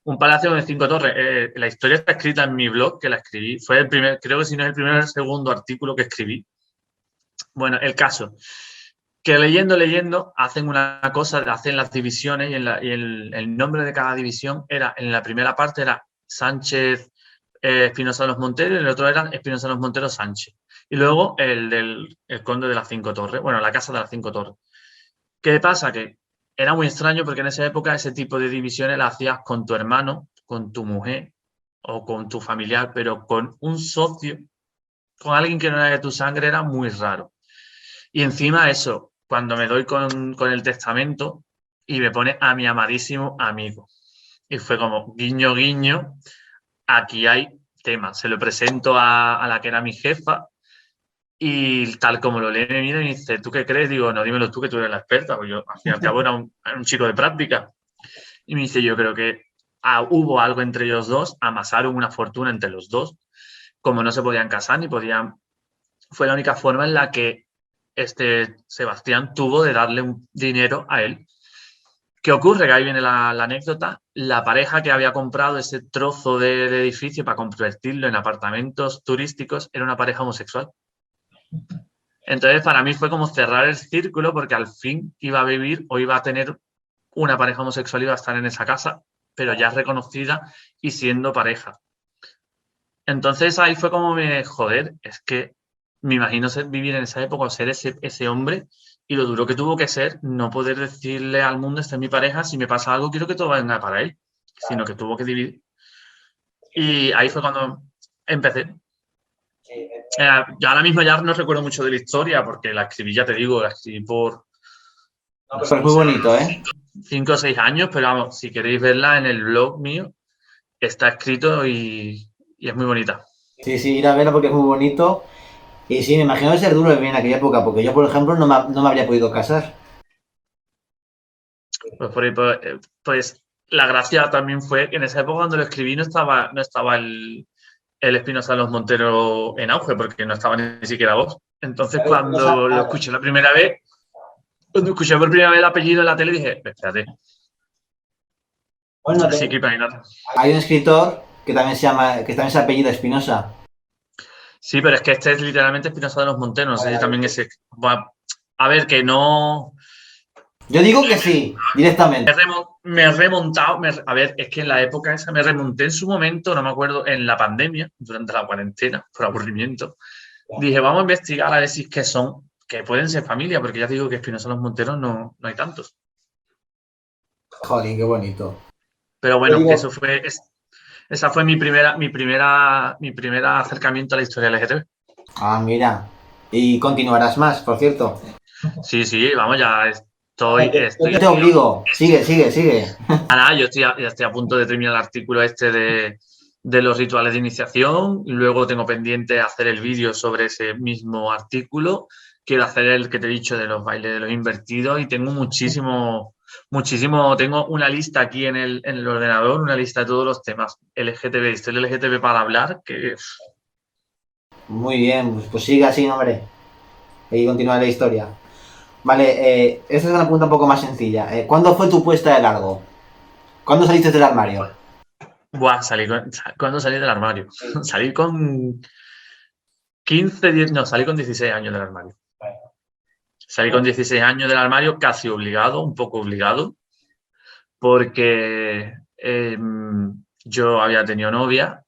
un palacio de 5 torres. La historia está escrita en mi blog, que la escribí. Fue el primer, creo que si no es el primer o el segundo artículo que escribí. Bueno, el caso, que leyendo, hacen una cosa, hacen las divisiones, y el nombre de cada división era, en la primera parte era Sánchez Espinosa de los Monteros, y el otro era Espinosa de los Monteros Sánchez. Y luego el conde de las Cinco Torres, bueno, la casa de las Cinco Torres. ¿Qué pasa? Que era muy extraño, porque en esa época ese tipo de divisiones las hacías con tu hermano, con tu mujer o con tu familiar, pero con un socio, con alguien que no era de tu sangre, era muy raro. Y encima eso, cuando me doy con el testamento y me pone a mi amadísimo amigo. Y fue como, guiño, guiño, aquí hay tema. Se lo presento a la que era mi jefa, y tal como lo lee, me mira y me dice, ¿tú qué crees? Digo, no, dímelo tú, que tú eres la experta. Pues yo, al fin y al cabo, era un chico de práctica. Y me dice, yo creo que hubo algo entre ellos dos, amasaron una fortuna entre los dos. Como no se podían casar ni podían... Fue la única forma en la que Sebastián tuvo de darle un dinero a él. ¿Qué ocurre? Que ahí viene la anécdota. La pareja que había comprado ese trozo de edificio para convertirlo en apartamentos turísticos era una pareja homosexual. Entonces, para mí fue como cerrar el círculo, porque al fin iba a vivir o iba a tener una pareja homosexual, iba a estar en esa casa, pero ya reconocida y siendo pareja. Entonces ahí fue como joder, es que me imagino vivir en esa época o ser ese hombre y lo duro que tuvo que ser no poder decirle al mundo, esta es mi pareja, si me pasa algo quiero que todo venga para él, sino que tuvo que dividir. Y ahí fue cuando empecé. Yo ahora mismo ya no recuerdo mucho de la historia porque la escribí, ya te digo, la escribí por... No, pero es muy bonito, ¿eh? 5 o 6 años, pero vamos, si queréis verla en el blog mío, está escrito y es muy bonita. Sí, ir a verla porque es muy bonito. Y sí, me imagino que ser duro en aquella época, porque yo, por ejemplo, no me habría podido casar. Pues, pues la gracia también fue que en esa época cuando lo escribí no estaba el Espinosa de los Monteros en auge, porque no estaba ni siquiera vos. Entonces, cuando lo escuché la primera vez, cuando escuché por primera vez el apellido en la tele, dije, espérate. Bueno, así que imagínate. Hay un escritor que también se apellida Espinosa. Sí, pero es que este es literalmente Espinosa de los Monteros. No sé si también ese. A ver, que no. Yo digo que sí, directamente. Me he remontado. A ver, es que en la época esa me remonté en su momento, no me acuerdo, en la pandemia, durante la cuarentena, por aburrimiento. Dije, vamos a investigar a ver si es que son, que pueden ser familia, porque ya te digo que Espinosa de los Monteros no hay tantos. Joder, qué bonito. Pero bueno, esa fue mi primera acercamiento a la historia LGTB. Ah, mira. Y continuarás más, por cierto. Sí, vamos, ya estoy. Yo te obligo. Sigue. Nada, ya estoy a punto de terminar el artículo este de los rituales de iniciación. Luego tengo pendiente hacer el vídeo sobre ese mismo artículo. Quiero hacer el que te he dicho de los bailes de los invertidos y tengo muchísimo. Tengo una lista aquí en el ordenador, una lista de todos los temas LGTB, historia LGTB para hablar, que... Muy bien, pues sigue así, hombre. Y continúa la historia. Vale, esta es una pregunta un poco más sencilla. ¿Cuándo fue tu puesta de largo? ¿Cuándo saliste del armario? Buah, ¿cuándo salí del armario? Salí con salí con 16 años del armario. Salí con 16 años del armario, casi obligado, un poco obligado, porque yo había tenido novia.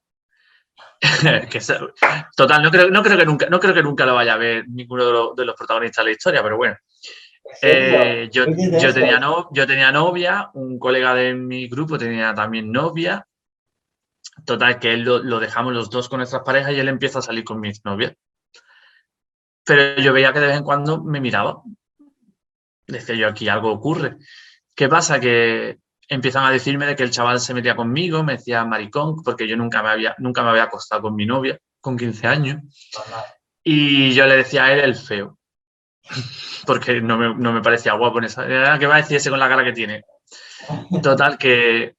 Total, no creo que nunca lo vaya a ver ninguno de los protagonistas de la historia, pero bueno. Yo tenía novia, un colega de mi grupo tenía también novia. Total, que él lo dejamos los dos con nuestras parejas y él empieza a salir con mi novia. Pero yo veía que de vez en cuando me miraba. Decía yo, aquí algo ocurre. ¿Qué pasa? Que empiezan a decirme de que el chaval se metía conmigo, me decía maricón, porque yo nunca me había acostado con mi novia, con 15 años. Y yo le decía a él el feo. Porque no me parecía guapo en esa. ¿Qué va a decir ese con la cara que tiene? Total, que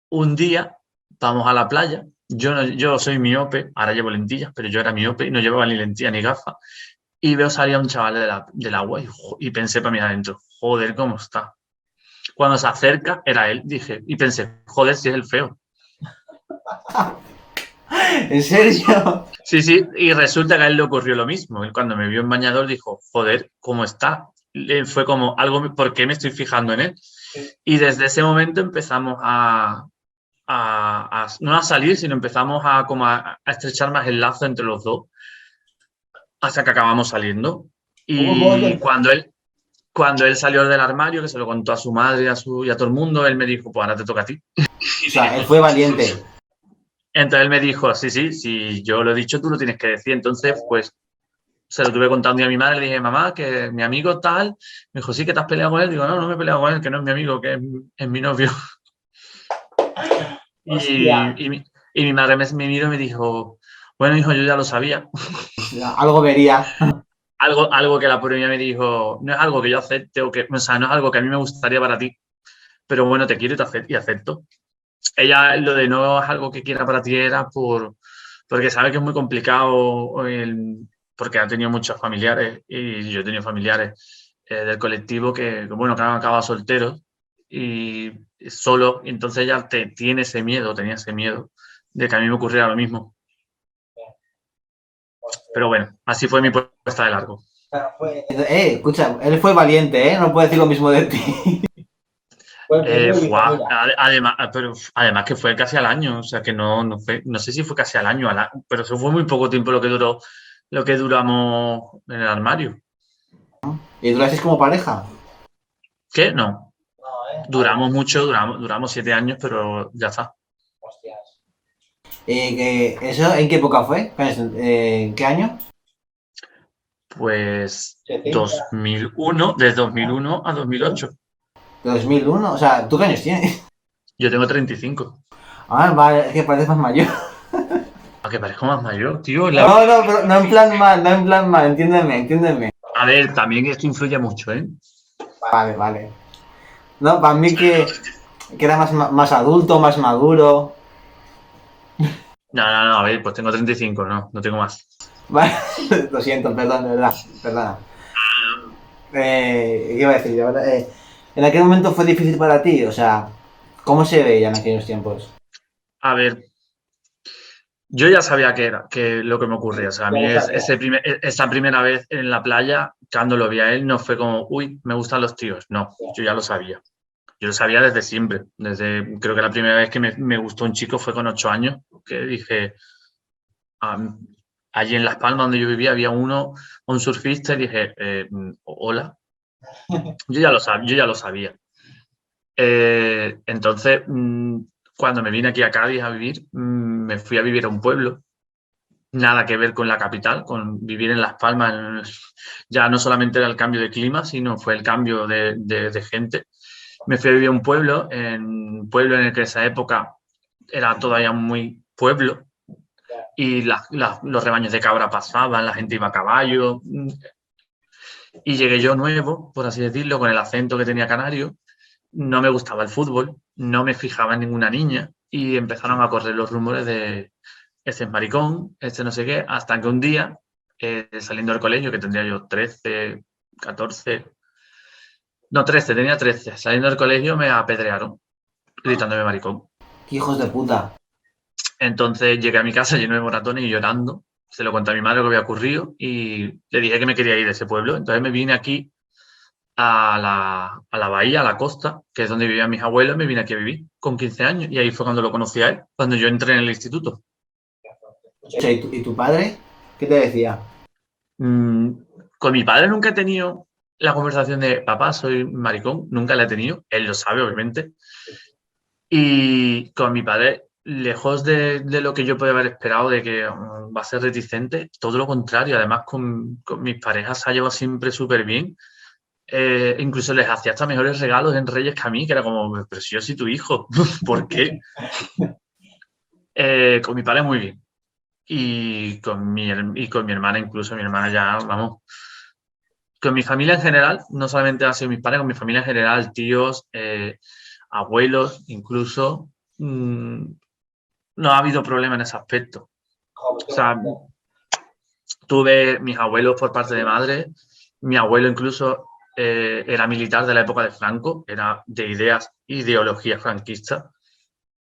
un día vamos a la playa. Yo soy miope, ahora llevo lentillas, pero yo era miope y no llevaba ni lentillas ni gafas. Y veo salir a un chaval del agua y pensé para mí adentro, joder, ¿cómo está? Cuando se acerca, era él, dije, y pensé, joder, si es el feo. ¿En serio? Sí, y resulta que a él le ocurrió lo mismo. Él cuando me vio en bañador dijo, joder, ¿cómo está? Fue como algo, ¿por qué me estoy fijando en él? Y desde ese momento empezamos no a salir, sino empezamos a estrechar más el lazo entre los dos hasta que acabamos saliendo. Y cuando él salió del armario, que se lo contó a su madre y a todo el mundo, él me dijo, pues ahora te toca a ti. O sea, él fue valiente. Entonces él me dijo, sí, yo lo he dicho, tú lo tienes que decir. Entonces, pues, se lo tuve contando a mi madre, le dije, mamá, que mi amigo tal, me dijo, sí, que te has peleado con él. Digo, no me he peleado con él, que no es mi amigo, que es mi novio. Y mi madre me miró y me dijo, bueno, hijo, yo ya lo sabía. Algo vería. Algo que la pobre mía me dijo, no es algo que yo acepte, no es algo que a mí me gustaría para ti, pero bueno, te quiero y acepto. Ella, lo de no es algo que quiera para ti era porque sabe que es muy complicado, porque ha tenido muchos familiares y yo he tenido familiares del colectivo que han acabado solteros y solo, y entonces ella tenía ese miedo de que a mí me ocurriera lo mismo. Pero bueno, así fue mi puesta de largo. Escucha, él fue valiente, ¿eh? No puedo decir lo mismo de ti. Además que fue casi al año, o sea que no sé si fue casi al año, pero eso fue muy poco tiempo lo que duramos en el armario. ¿Y durasteis como pareja? ¿Qué? No. Duramos mucho, duramos 7 años, pero ya está. ¿Eso en qué época fue? ¿Qué año? Pues 70. 2001, desde 2001 a 2008. ¿De 2001? O sea, ¿tú qué años tienes? Yo tengo 35. Ah, vale, es que pareces más mayor. A que parezco más mayor, tío. No, no, pero no en plan mal, no en plan mal, entiéndeme. A ver, también esto influye mucho, ¿eh? Vale, vale. No, para mí que era más adulto, más maduro. No, no, no, a ver, pues tengo 35, no tengo más. Vale, lo siento, perdón, de verdad, perdona. ¿Qué iba a decir? De verdad, ¿en aquel momento fue difícil para ti? O sea, ¿cómo se veía en aquellos tiempos? A ver, yo ya sabía que era, que lo que me ocurría. O sea, a mí Ya lo sabía. esa primera vez en la playa, cuando lo vi a él, no fue como, uy, me gustan los tíos. No, yo ya lo sabía. Yo lo sabía desde siempre. Creo que la primera vez que me gustó un chico fue con 8 años, que dije, ah, allí en Las Palmas, donde yo vivía, había un surfista, y dije, hola. Yo ya lo sabía. Entonces, cuando me vine aquí a Cádiz a vivir, me fui a vivir a un pueblo, nada que ver con la capital, con vivir en Las Palmas. Ya no solamente era el cambio de clima, sino fue el cambio de gente. Me fui a vivir a un pueblo en el que en esa época era todavía muy pueblo, y los rebaños de cabra pasaban, la gente iba a caballo, y llegué yo nuevo, por así decirlo, con el acento que tenía canario. No me gustaba el fútbol, no me fijaba en ninguna niña, y empezaron a correr los rumores de este es maricón, este no sé qué, hasta que un día, saliendo del colegio, que tendría yo 13, 14, no 13, tenía 13, saliendo del colegio me apedrearon, gritándome maricón. ¡Qué hijos de puta! Entonces llegué a mi casa lleno de moratones y llorando. Se lo conté a mi madre lo que había ocurrido y le dije que me quería ir de ese pueblo. Entonces me vine aquí a la bahía, a la costa, que es donde vivían mis abuelos. Me vine aquí a vivir con 15 años y ahí fue cuando lo conocí a él, cuando yo entré en el instituto. O sea, ¿y tu padre? ¿Qué te decía? Mm, con mi padre nunca he tenido la conversación de papá, soy maricón, nunca la he tenido. Él lo sabe, obviamente. Y con mi padre, lejos de lo que yo podía haber esperado, de que va a ser reticente, todo lo contrario. Además, con mis parejas se ha llevado siempre súper bien. Incluso les hacía hasta mejores regalos en Reyes que a mí, que era como, pero si yo soy tu hijo, ¿por qué? Con mi padre muy bien. Y con mi hermana, incluso mi hermana ya, vamos. Con mi familia en general, no solamente ha sido mis padres, con mi familia en general, tíos, abuelos, incluso, no ha habido problema en ese aspecto. O sea, tuve mis abuelos por parte de madre, mi abuelo incluso era militar de la época de Franco, era de ideología franquista,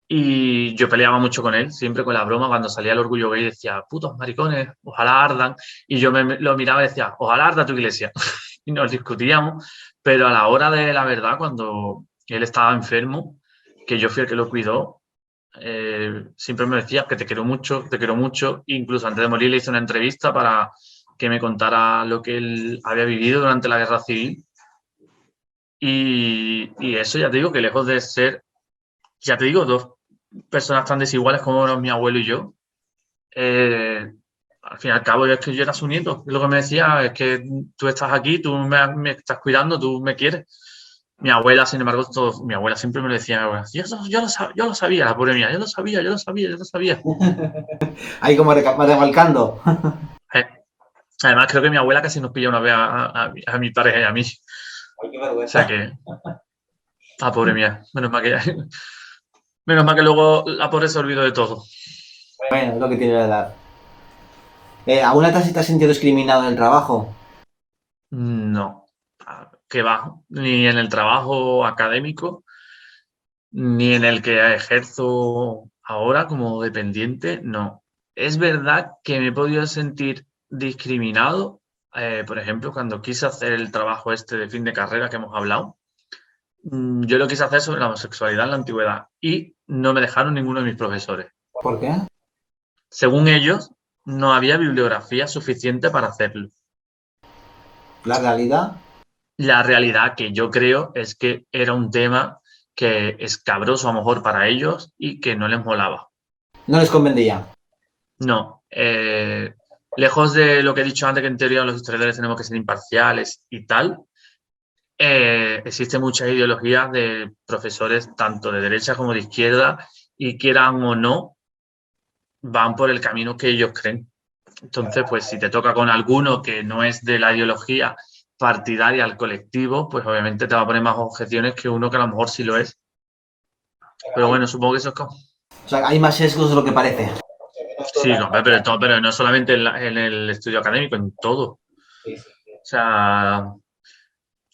y yo peleaba mucho con él, siempre con la broma, cuando salía el orgullo gay decía, putos maricones, ojalá ardan, y yo lo miraba y decía, ojalá arda tu iglesia, y nos discutíamos, pero a la hora de la verdad, cuando él estaba enfermo, que yo fui el que lo cuidó, siempre me decía que te quiero mucho. Incluso antes de morir le hice una entrevista para que me contara lo que él había vivido durante la guerra civil. Y eso ya te digo que lejos de ser, ya te digo, dos personas tan desiguales como mi abuelo y yo, al fin y al cabo es que yo era su nieto. Lo que me decía es que tú estás aquí, tú me estás cuidando, tú me quieres. Mi abuela, sin embargo, mi abuela siempre me lo decía, yo lo sabía, la pobre mía, yo lo sabía. Ahí como remarcando. Eh, Además, creo que mi abuela casi nos pilla una vez a mi pareja y a mí. Ay, qué O sea vergüenza. que, pobre mía, menos mal que luego la pobre se olvidó de todo. Bueno, es lo que tiene la edad. ¿Alguna vez te has sentido discriminado en el trabajo? No, que va, ni en el trabajo académico, ni en el que ejerzo ahora como dependiente, no. Es verdad que me he podido sentir discriminado, por ejemplo, cuando quise hacer el trabajo este de fin de carrera que hemos hablado. Yo lo quise hacer sobre la homosexualidad en la antigüedad y no me dejaron ninguno de mis profesores. ¿Por qué? Según ellos, no había bibliografía suficiente para hacerlo. La realidad. La realidad que yo creo es que era un tema que es cabroso a lo mejor para ellos y que no les molaba. No les convendría. No, lejos de lo que he dicho antes, que en teoría los historiadores tenemos que ser imparciales y tal, existe mucha ideología de profesores tanto de derecha como de izquierda y quieran o no, van por el camino que ellos creen. Entonces, pues si te toca con alguno que no es de la ideología partidaria al colectivo, pues obviamente te va a poner más objeciones que uno que a lo mejor sí lo es. Pero bueno, supongo que eso es como... O sea, hay más sesgos de lo que parece. Sí, no, pero no solamente en el estudio académico, en todo. O sea,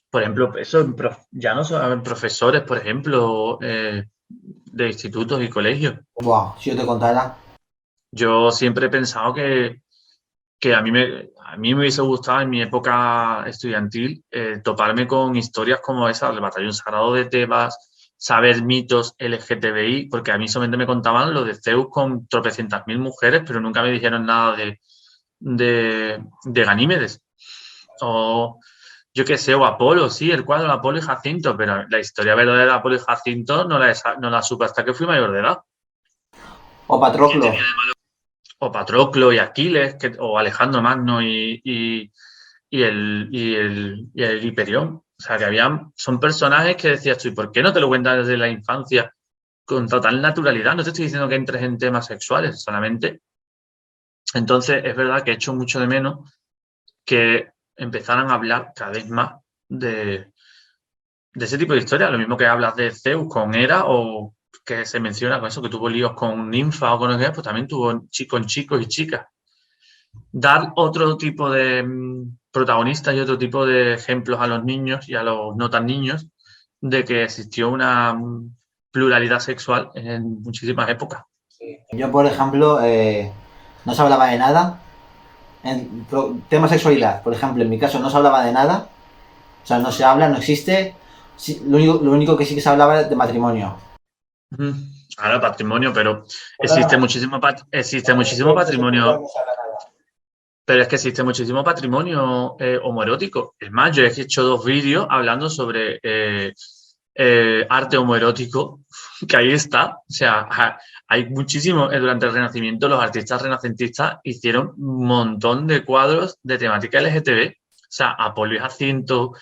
por ejemplo, eso ya no son profesores, por ejemplo, de institutos y colegios. Buah, si yo te contara. Yo siempre he pensado que a mí me hubiese gustado en mi época estudiantil toparme con historias como esa, del Batallón Sagrado de Tebas, saber mitos LGTBI, porque a mí solamente me contaban lo de Zeus con tropecientas mil mujeres, pero nunca me dijeron nada de Ganímedes. O yo qué sé, o Apolo, sí, el cuadro de Apolo y Jacinto, pero la historia verdadera de Apolo y Jacinto no la supe hasta que fui mayor de edad. O Patroclo. O Patroclo y Aquiles, o Alejandro Magno y el Hiperión. O sea, que son personajes que decías tú, ¿y por qué no te lo cuentas desde la infancia con total naturalidad? No te estoy diciendo que entres en temas sexuales solamente. Entonces, es verdad que he hecho mucho de menos que empezaran a hablar cada vez más de ese tipo de historia. Lo mismo que hablas de Zeus con Hera o que se menciona con eso, que tuvo líos con ninfa o con el pues también tuvo con chicos y chicas. Dar otro tipo de protagonistas y otro tipo de ejemplos a los niños y a los no tan niños de que existió una pluralidad sexual en muchísimas épocas. Yo, por ejemplo, no se hablaba de nada. Tema sexualidad, por ejemplo, en mi caso no se hablaba de nada. O sea, no se habla, no existe. Sí, lo único que sí que se hablaba era de matrimonio. Ahora patrimonio, pero existe muchísimo patrimonio. Pero es que existe muchísimo patrimonio homoerótico. Es más, yo he hecho 2 vídeos hablando sobre arte homoerótico, que ahí está. O sea, hay muchísimo. Durante el Renacimiento, los artistas renacentistas hicieron un montón de cuadros de temática LGTB. O sea, Apolo y Jacinto,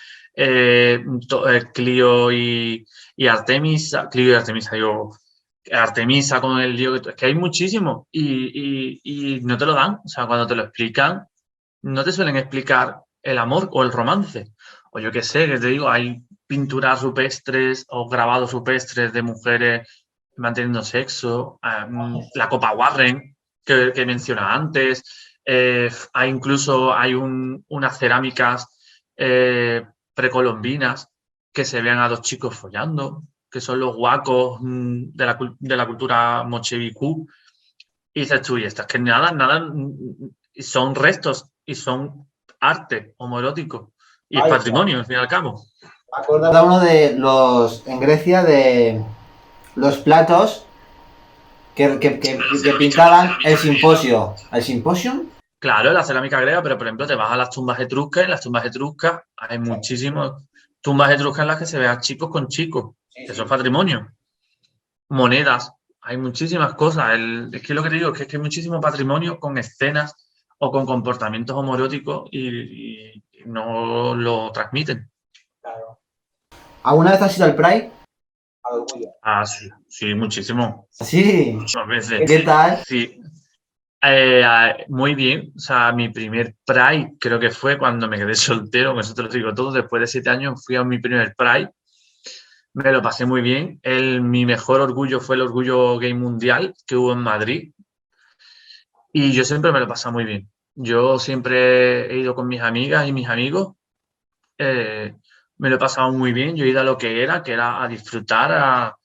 Clio y Artemisa, Clio y Artemisa, digo, Artemisa con el lío, es que hay muchísimo y no te lo dan. O sea, cuando te lo explican, no te suelen explicar el amor o el romance. O yo qué sé, que te digo, hay pinturas rupestres o grabados rupestres de mujeres manteniendo sexo, la Copa Warren que menciona antes, hay unas cerámicas precolombinas que se vean a 2 chicos follando, que son los guacos de la cultura mochevicú. Y dices tú, y estas que nada, son restos y son arte homoerótico. Y es patrimonio, al fin y al cabo. Cada uno de los, en Grecia, de los platos que pintaban el simposio. ¿El simposio? Claro, la cerámica griega, pero por ejemplo te vas a las tumbas etruscas, en las tumbas etruscas hay muchísimas tumbas etruscas en las que se vean chicos con chicos. Eso es patrimonio. Monedas, hay muchísimas cosas. Es que lo que te digo es que hay muchísimo patrimonio con escenas o con comportamientos homoeróticos y no lo transmiten. Claro. ¿Alguna vez has ido al Pride? Ah, sí, sí, muchísimo. Sí. Muchas veces. ¿Qué tal? Sí. Muy bien. O sea, mi primer Pride creo que fue cuando me quedé soltero, eso te lo digo todo. Después de 7 años fui a mi primer Pride. Me lo pasé muy bien. Mi mejor orgullo fue el orgullo gay mundial que hubo en Madrid. Y yo siempre me lo pasé muy bien. Yo siempre he ido con mis amigas y mis amigos. Me lo he pasado muy bien. Yo he ido a lo que era a disfrutar,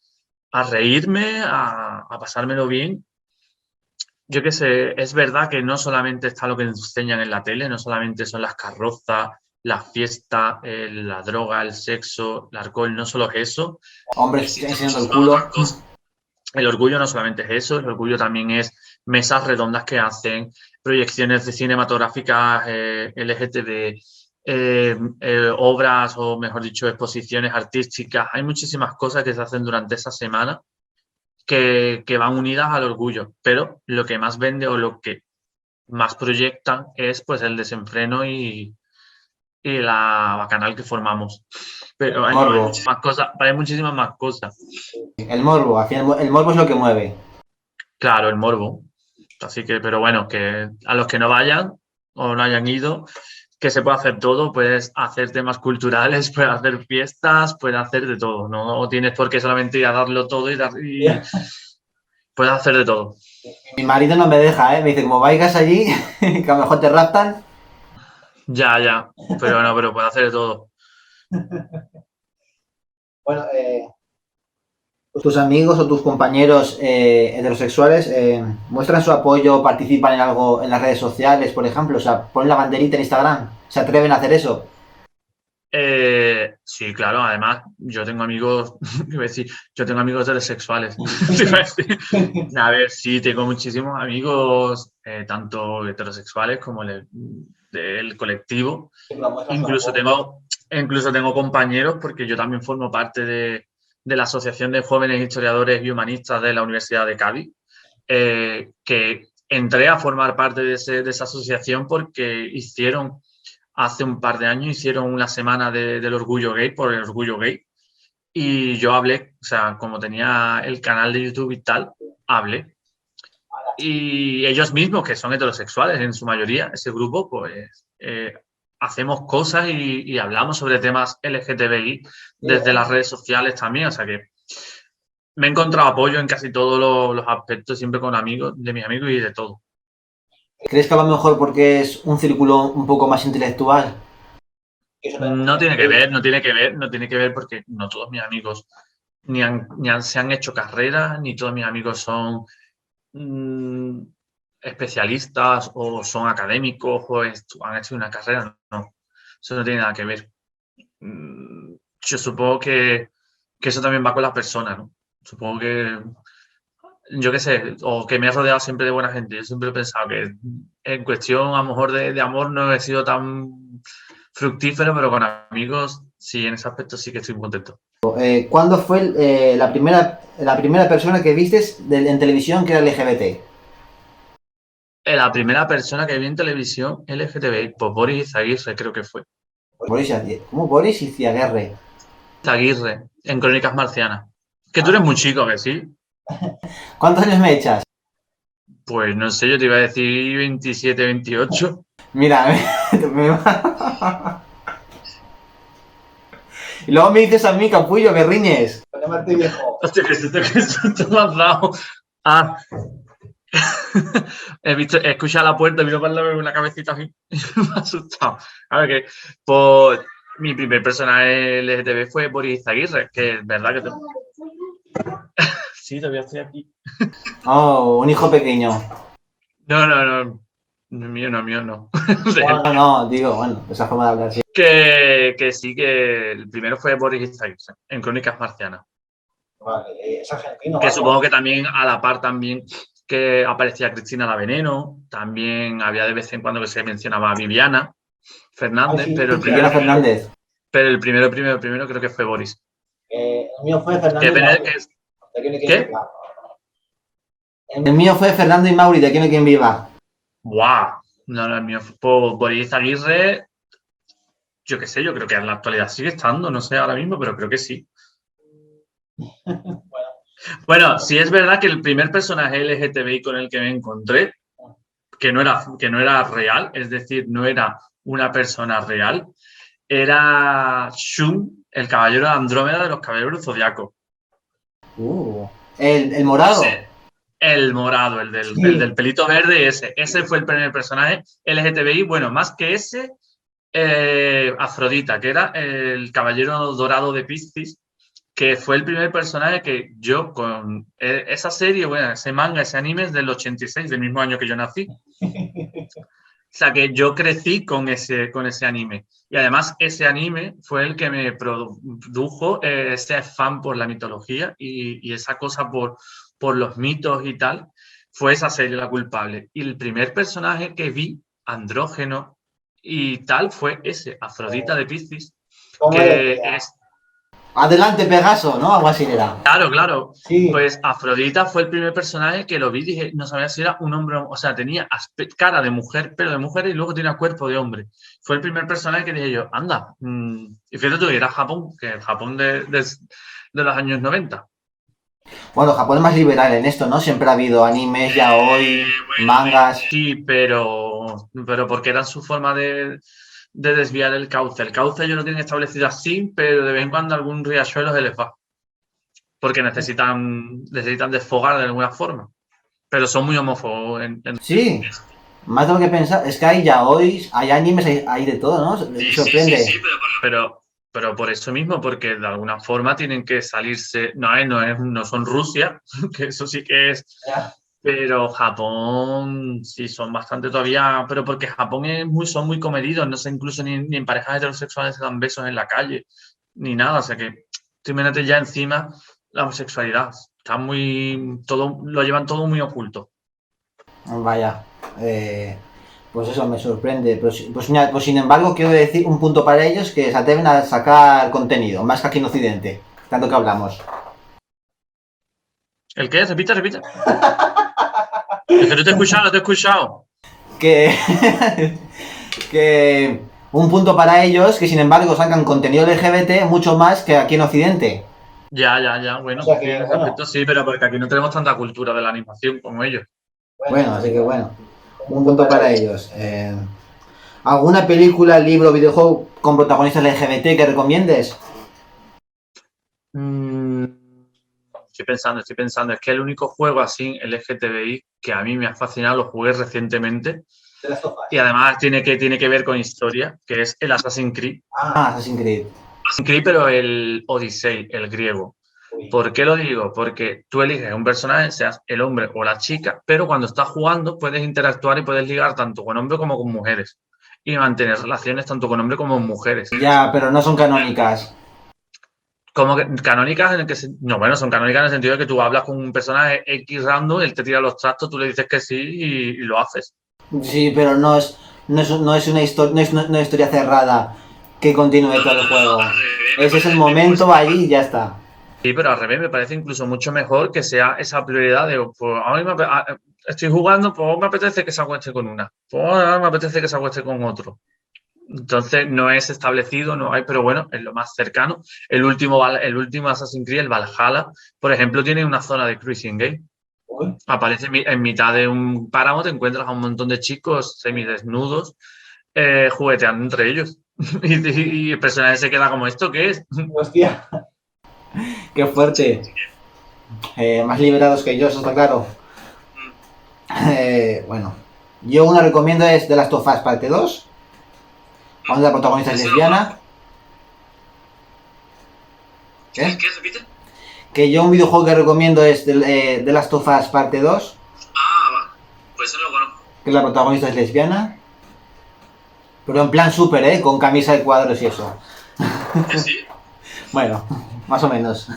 a reírme, a pasármelo bien. Yo qué sé, es verdad que no solamente está lo que nos enseñan en la tele, no solamente son las carrozas, las fiestas, la droga, el sexo, el alcohol, no solo es eso. Hombres enseñando el culo. El orgullo no solamente es eso, el orgullo también es mesas redondas que hacen, proyecciones de cinematográficas LGTB, obras o, mejor dicho, exposiciones artísticas. Hay muchísimas cosas que se hacen durante esa semana que van unidas al orgullo, pero lo que más vende o lo que más proyectan es pues el desenfreno y la bacanal que formamos. Pero hay Morbo. muchísimas cosas, hay muchísimas más cosas. El morbo, al final el morbo es lo que mueve. Claro, el morbo. Así que, pero bueno, que a los que no vayan o no hayan ido, que se puede hacer todo, puedes hacer temas culturales, puedes hacer fiestas, puedes hacer de todo, no tienes por qué solamente ir a darlo todo y puedes hacer de todo. Mi marido no me deja, ¿eh? Me dice, como vayas allí, que a lo mejor te raptan. Ya, pero no, pero puedes hacer de todo. Bueno, tus amigos o tus compañeros heterosexuales muestran su apoyo, participan en algo en las redes sociales, por ejemplo, o sea, ponen la banderita en Instagram, ¿se atreven a hacer eso? Sí, claro, además yo tengo amigos, iba a decir, yo tengo amigos heterosexuales. Iba a decir, a ver, sí, tengo muchísimos amigos, tanto heterosexuales como del colectivo. Incluso tengo compañeros, porque yo también formo parte de la Asociación de Jóvenes Historiadores y Humanistas de la Universidad de Cádiz, que entré a formar parte de esa asociación porque hace un par de años hicieron una semana del orgullo gay, por el orgullo gay, y yo hablé, o sea, como tenía el canal de YouTube y tal, hablé. Y ellos mismos, que son heterosexuales en su mayoría, ese grupo, pues hacemos cosas y hablamos sobre temas LGTBI desde las redes sociales también, o sea que me he encontrado apoyo en casi todos los aspectos, siempre con amigos, de mis amigos y de todo. ¿Crees que a lo mejor porque es un círculo un poco más intelectual? No tiene que ver, no tiene que ver, no tiene que ver porque no todos mis amigos se han hecho carrera, ni todos mis amigos son especialistas o son académicos o han hecho una carrera, no. Eso no tiene nada que ver. Yo supongo que eso también va con las personas, ¿no? Supongo que, yo qué sé, o que me he rodeado siempre de buena gente. Yo siempre he pensado que en cuestión a lo mejor de amor no he sido tan fructífero, pero con amigos sí, en ese aspecto sí que estoy muy contento. ¿Cuándo fue la primera persona que vistes en televisión que era LGBT? La primera persona que vi en televisión LGTBI, pues Boris Izaguirre creo que fue. ¿Cómo Boris Izaguirre? Izaguirre, en Crónicas Marcianas. Que tú eres muy chico, ¿que sí? ¿Cuántos años me echas? Pues no sé, yo te iba a decir 27, 28. Mira, y luego me dices a mí, capullo, que riñes. Hostia, que susto me has dado. Ah, he escuchado la puerta, vino para el lado con una cabecita así. Me ha asustado. A ver, que pues, mi primer personaje LGTB fue Boris Izaguirre, que es verdad que sí, todavía estoy aquí. Oh, un hijo pequeño. No. Mío no. No, digo, bueno, esa forma de hablar, sí. Que sí, que el primero fue Boris Izaguirre, en Crónicas Marcianas. Vale, es argentino. Que supongo que también, a la par también, que aparecía Cristina la Veneno, también había de vez en cuando que se mencionaba a Viviana Fernández, Sí, pero Viviana Fernández. pero el primero creo que fue Boris. El mío fue Fernando y Mauri. ¿Qué? El mío fue Fernando y Mauri, de Aquí no hay quien viva. ¡Guau! No, el mío fue Boris Aguirre. Yo qué sé, yo creo que en la actualidad sigue estando, no sé ahora mismo, pero creo que sí. Bueno, sí es verdad que el primer personaje LGTBI con el que me encontré, que no era real, es decir, no era una persona real, era Shun, el caballero de Andrómeda de los Caballeros del Zodiaco. El morado. El morado, el del pelito verde, ese fue el primer personaje LGTBI. Bueno, más que ese, Afrodita, que era el caballero dorado de Piscis, que fue el primer personaje que yo con esa serie, bueno, ese manga, ese anime es del 86, del mismo año que yo nací. O sea que yo crecí con ese anime. Y además ese anime fue el que me produjo ese afán por la mitología y esa cosa por los mitos y tal. Fue esa serie la culpable. Y el primer personaje que vi, andrógeno y tal fue ese, Afrodita de Piscis, ¿Cómo que decía? es, Adelante, Pegaso, ¿no? Algo así era. claro, Sí. pues Afrodita fue el primer personaje que lo vi y dije, no sabía si era un hombre, o sea, tenía cara de mujer, pelo de mujer y luego tenía cuerpo de hombre. Fue el primer personaje que dije yo, anda, y fíjate tú, era Japón, que el Japón de los años 90. Bueno, Japón es más liberal en esto, ¿no? Siempre ha habido animes, yaoi, mangas. Sí, pero porque era su forma de desviar el cauce. El cauce ellos lo tienen establecido así, pero de vez en cuando algún riachuelo se les va. Porque necesitan desfogar de alguna forma. Pero son muy homófobos. Sí, más de lo que pensaba. Es que hay yaois, hay animes, hay de todo, ¿no? Me sorprende. Pero por eso mismo, porque de alguna forma tienen que salirse. No son Rusia, que eso sí que es. Pero Japón sí son bastante todavía, pero porque Japón son muy comedidos, no sé, incluso ni en parejas heterosexuales se dan besos en la calle, ni nada, o sea que tú imagínate ya encima la homosexualidad, está todo, lo llevan todo muy oculto. Vaya. Pues eso me sorprende. Pues mira, pues sin embargo, quiero decir un punto para ellos que se atreven a sacar contenido, más que aquí en Occidente, tanto que hablamos. ¿El qué? Repite. Es que no te he escuchado, no te he escuchado. Que, que un punto para ellos que sin embargo sacan contenido LGBT mucho más que aquí en Occidente. Ya, bueno, O sea sí, que, en ese bueno. aspecto sí, pero porque aquí no tenemos tanta cultura de la animación como ellos. Bueno, así que bueno, un punto para ellos. ¿Alguna película, libro, videojuego con protagonistas LGBT que recomiendes? Mm, estoy pensando. Es que el único juego así, el LGTBI, que a mí me ha fascinado, lo jugué recientemente. Y además tiene que ver con historia, que es el Assassin's Creed. Assassin's Creed. Assassin's Creed, pero el Odyssey, el griego. ¿Por qué lo digo? Porque tú eliges un personaje, seas el hombre o la chica, pero cuando estás jugando puedes interactuar y puedes ligar tanto con hombres como con mujeres. Y mantener relaciones tanto con hombres como con mujeres. Ya, pero no son canónicas. Como que canónicas en el que no, bueno, son canónicas en el sentido de que tú hablas con un personaje X random, él te tira los trastos, tú le dices que sí y lo haces. Sí, pero no es una historia cerrada que continúe todo el juego. Ese es el momento allí y ya está. Sí, pero al revés, me parece incluso mucho mejor que sea esa prioridad de, pues, a mí estoy jugando, pues me apetece que se acueste con una, pues ahora me apetece que se acueste con otro. Entonces no es establecido, no hay, pero bueno, es lo más cercano. El último Assassin's Creed, el Valhalla, por ejemplo, tiene una zona de cruising game. Aparece en mitad de un páramo, te encuentras a un montón de chicos semidesnudos jugueteando entre ellos. Y el personaje se queda como, ¿esto qué es? Hostia. Qué fuerte. Más liberados que yo, eso está claro. Bueno, yo una recomiendo es The Last of Us parte 2, donde la protagonista es lesbiana. ¿Qué? ¿Qué? ¿Repite? Que yo un videojuego que recomiendo es The Last of Us parte 2, Va. Pues eso no lo conozco. que la protagonista es lesbiana. Pero en plan súper, con camisa de cuadros y eso. ¿Que sí? Bueno, más o menos.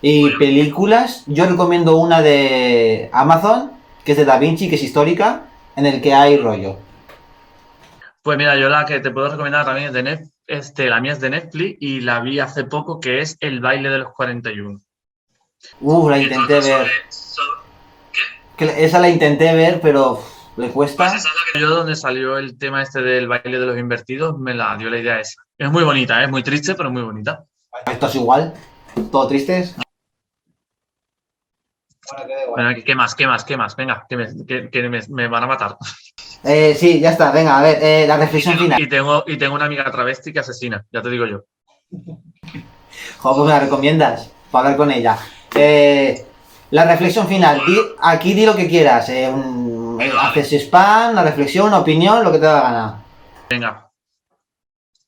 Y películas, yo recomiendo una de Amazon, que es de Da Vinci, que es histórica, en el que hay rollo. Pues mira, yo la que te puedo recomendar también es de Netflix, la mía es de Netflix y la vi hace poco, que es El baile de los 41. La intenté ver. Esa la intenté ver, pero le cuesta. Pues esa es la que yo donde salió el tema este del baile de los invertidos, me la dio la idea esa. Es muy bonita, es muy triste, pero muy bonita. Esto es igual, todo tristes. Bueno, ¿qué más? Venga, que me van a matar. Sí, ya está, venga, a ver, la reflexión final. Y tengo una amiga travesti que asesina, ya te digo yo. Joder, pues me la recomiendas para hablar con ella. La reflexión final, aquí di lo que quieras. Haces spam, una reflexión, una opinión, lo que te da la gana. Venga,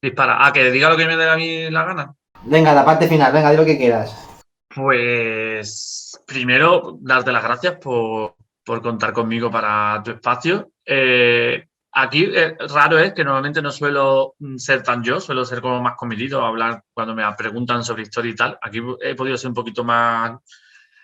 dispara. Que diga lo que me dé a mí la gana. Venga, la parte final, venga, di lo que quieras. Pues primero, darte las gracias por contar conmigo para tu espacio. Aquí raro es que normalmente no suelo ser tan yo, suelo ser como más comedido, hablar cuando me preguntan sobre historia y tal. Aquí he podido ser un poquito más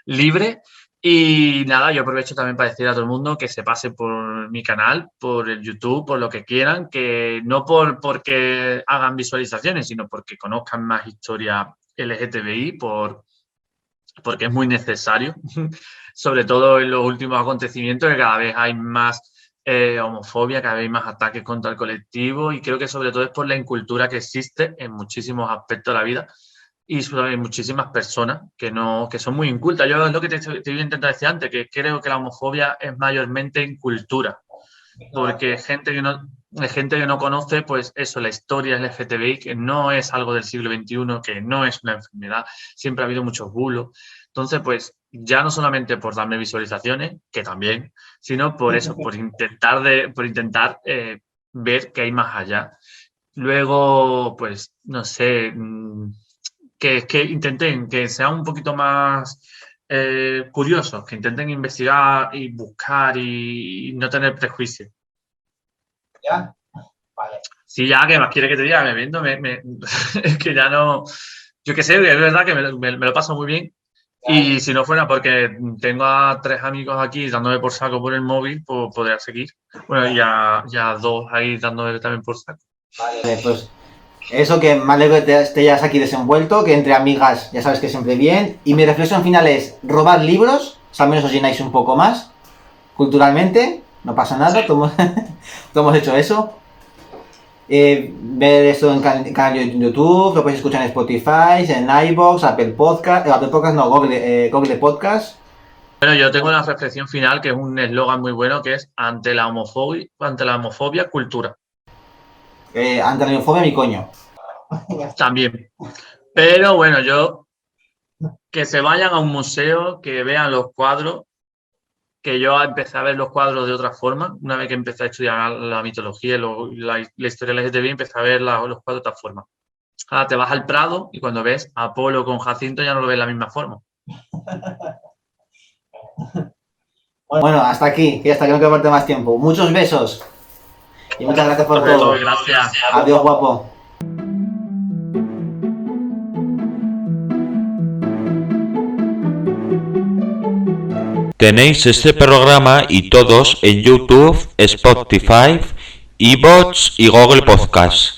libre Y nada, yo aprovecho también para decir a todo el mundo que se pase por mi canal, por el YouTube, por lo que quieran, que no porque hagan visualizaciones, sino porque conozcan más historia LGTBI, porque es muy necesario, sobre todo en los últimos acontecimientos, que cada vez hay más homofobia, cada vez hay más ataques contra el colectivo, y creo que sobre todo es por la incultura que existe en muchísimos aspectos de la vida y hay muchísimas personas que son muy incultas. Yo es lo que te iba a intentar decir antes, que creo que la homofobia es mayormente incultura, porque hay gente que no conoce, pues eso, la historia LGTBI, que no es algo del siglo XXI, que no es una enfermedad, siempre ha habido muchos bulos. Entonces, pues ya no solamente por darme visualizaciones, que también, sino por eso, por intentar ver que hay más allá. Luego, pues, no sé, que intenten que sean un poquito más curiosos, que intenten investigar y buscar y no tener prejuicios. ¿Ya? Vale. Sí, ya, ¿qué más quiere que te diga? Me viendo, es que ya no... Yo qué sé, es verdad que me lo paso muy bien. Y si no fuera porque tengo a 3 amigos aquí dándome por saco por el móvil, pues podría seguir. Bueno, y a 2 ahí dándome también por saco. Vale, pues eso, que me alegro que te hayas aquí desenvuelto, que entre amigas ya sabes que siempre bien. Y mi reflexión final es robar libros, o sea, al menos os llenáis un poco más, culturalmente, no pasa nada, sí. Todos hemos hecho eso. Ver esto en canal de YouTube, lo podéis escuchar en Spotify, en iVoox, Apple Podcast, no, Google Podcast. Bueno, yo tengo una reflexión final que es un eslogan muy bueno, que es ante la homofobia, cultura. Ante la homofobia, mi coño. También. Pero bueno, que se vayan a un museo, que vean los cuadros, que yo empecé a ver los cuadros de otra forma. Una vez que empecé a estudiar la mitología y la historia LGTBI, empecé a ver los cuadros de otra forma. Ahora te vas al Prado y cuando ves a Apolo con Jacinto ya no lo ves de la misma forma. Bueno, hasta aquí, que hasta que no quiero parte más tiempo. Muchos besos. Y muchas gracias por todo. Gracias. Adiós, guapo. Tenéis este programa y todos en YouTube, Spotify, iVoox y Google Podcast.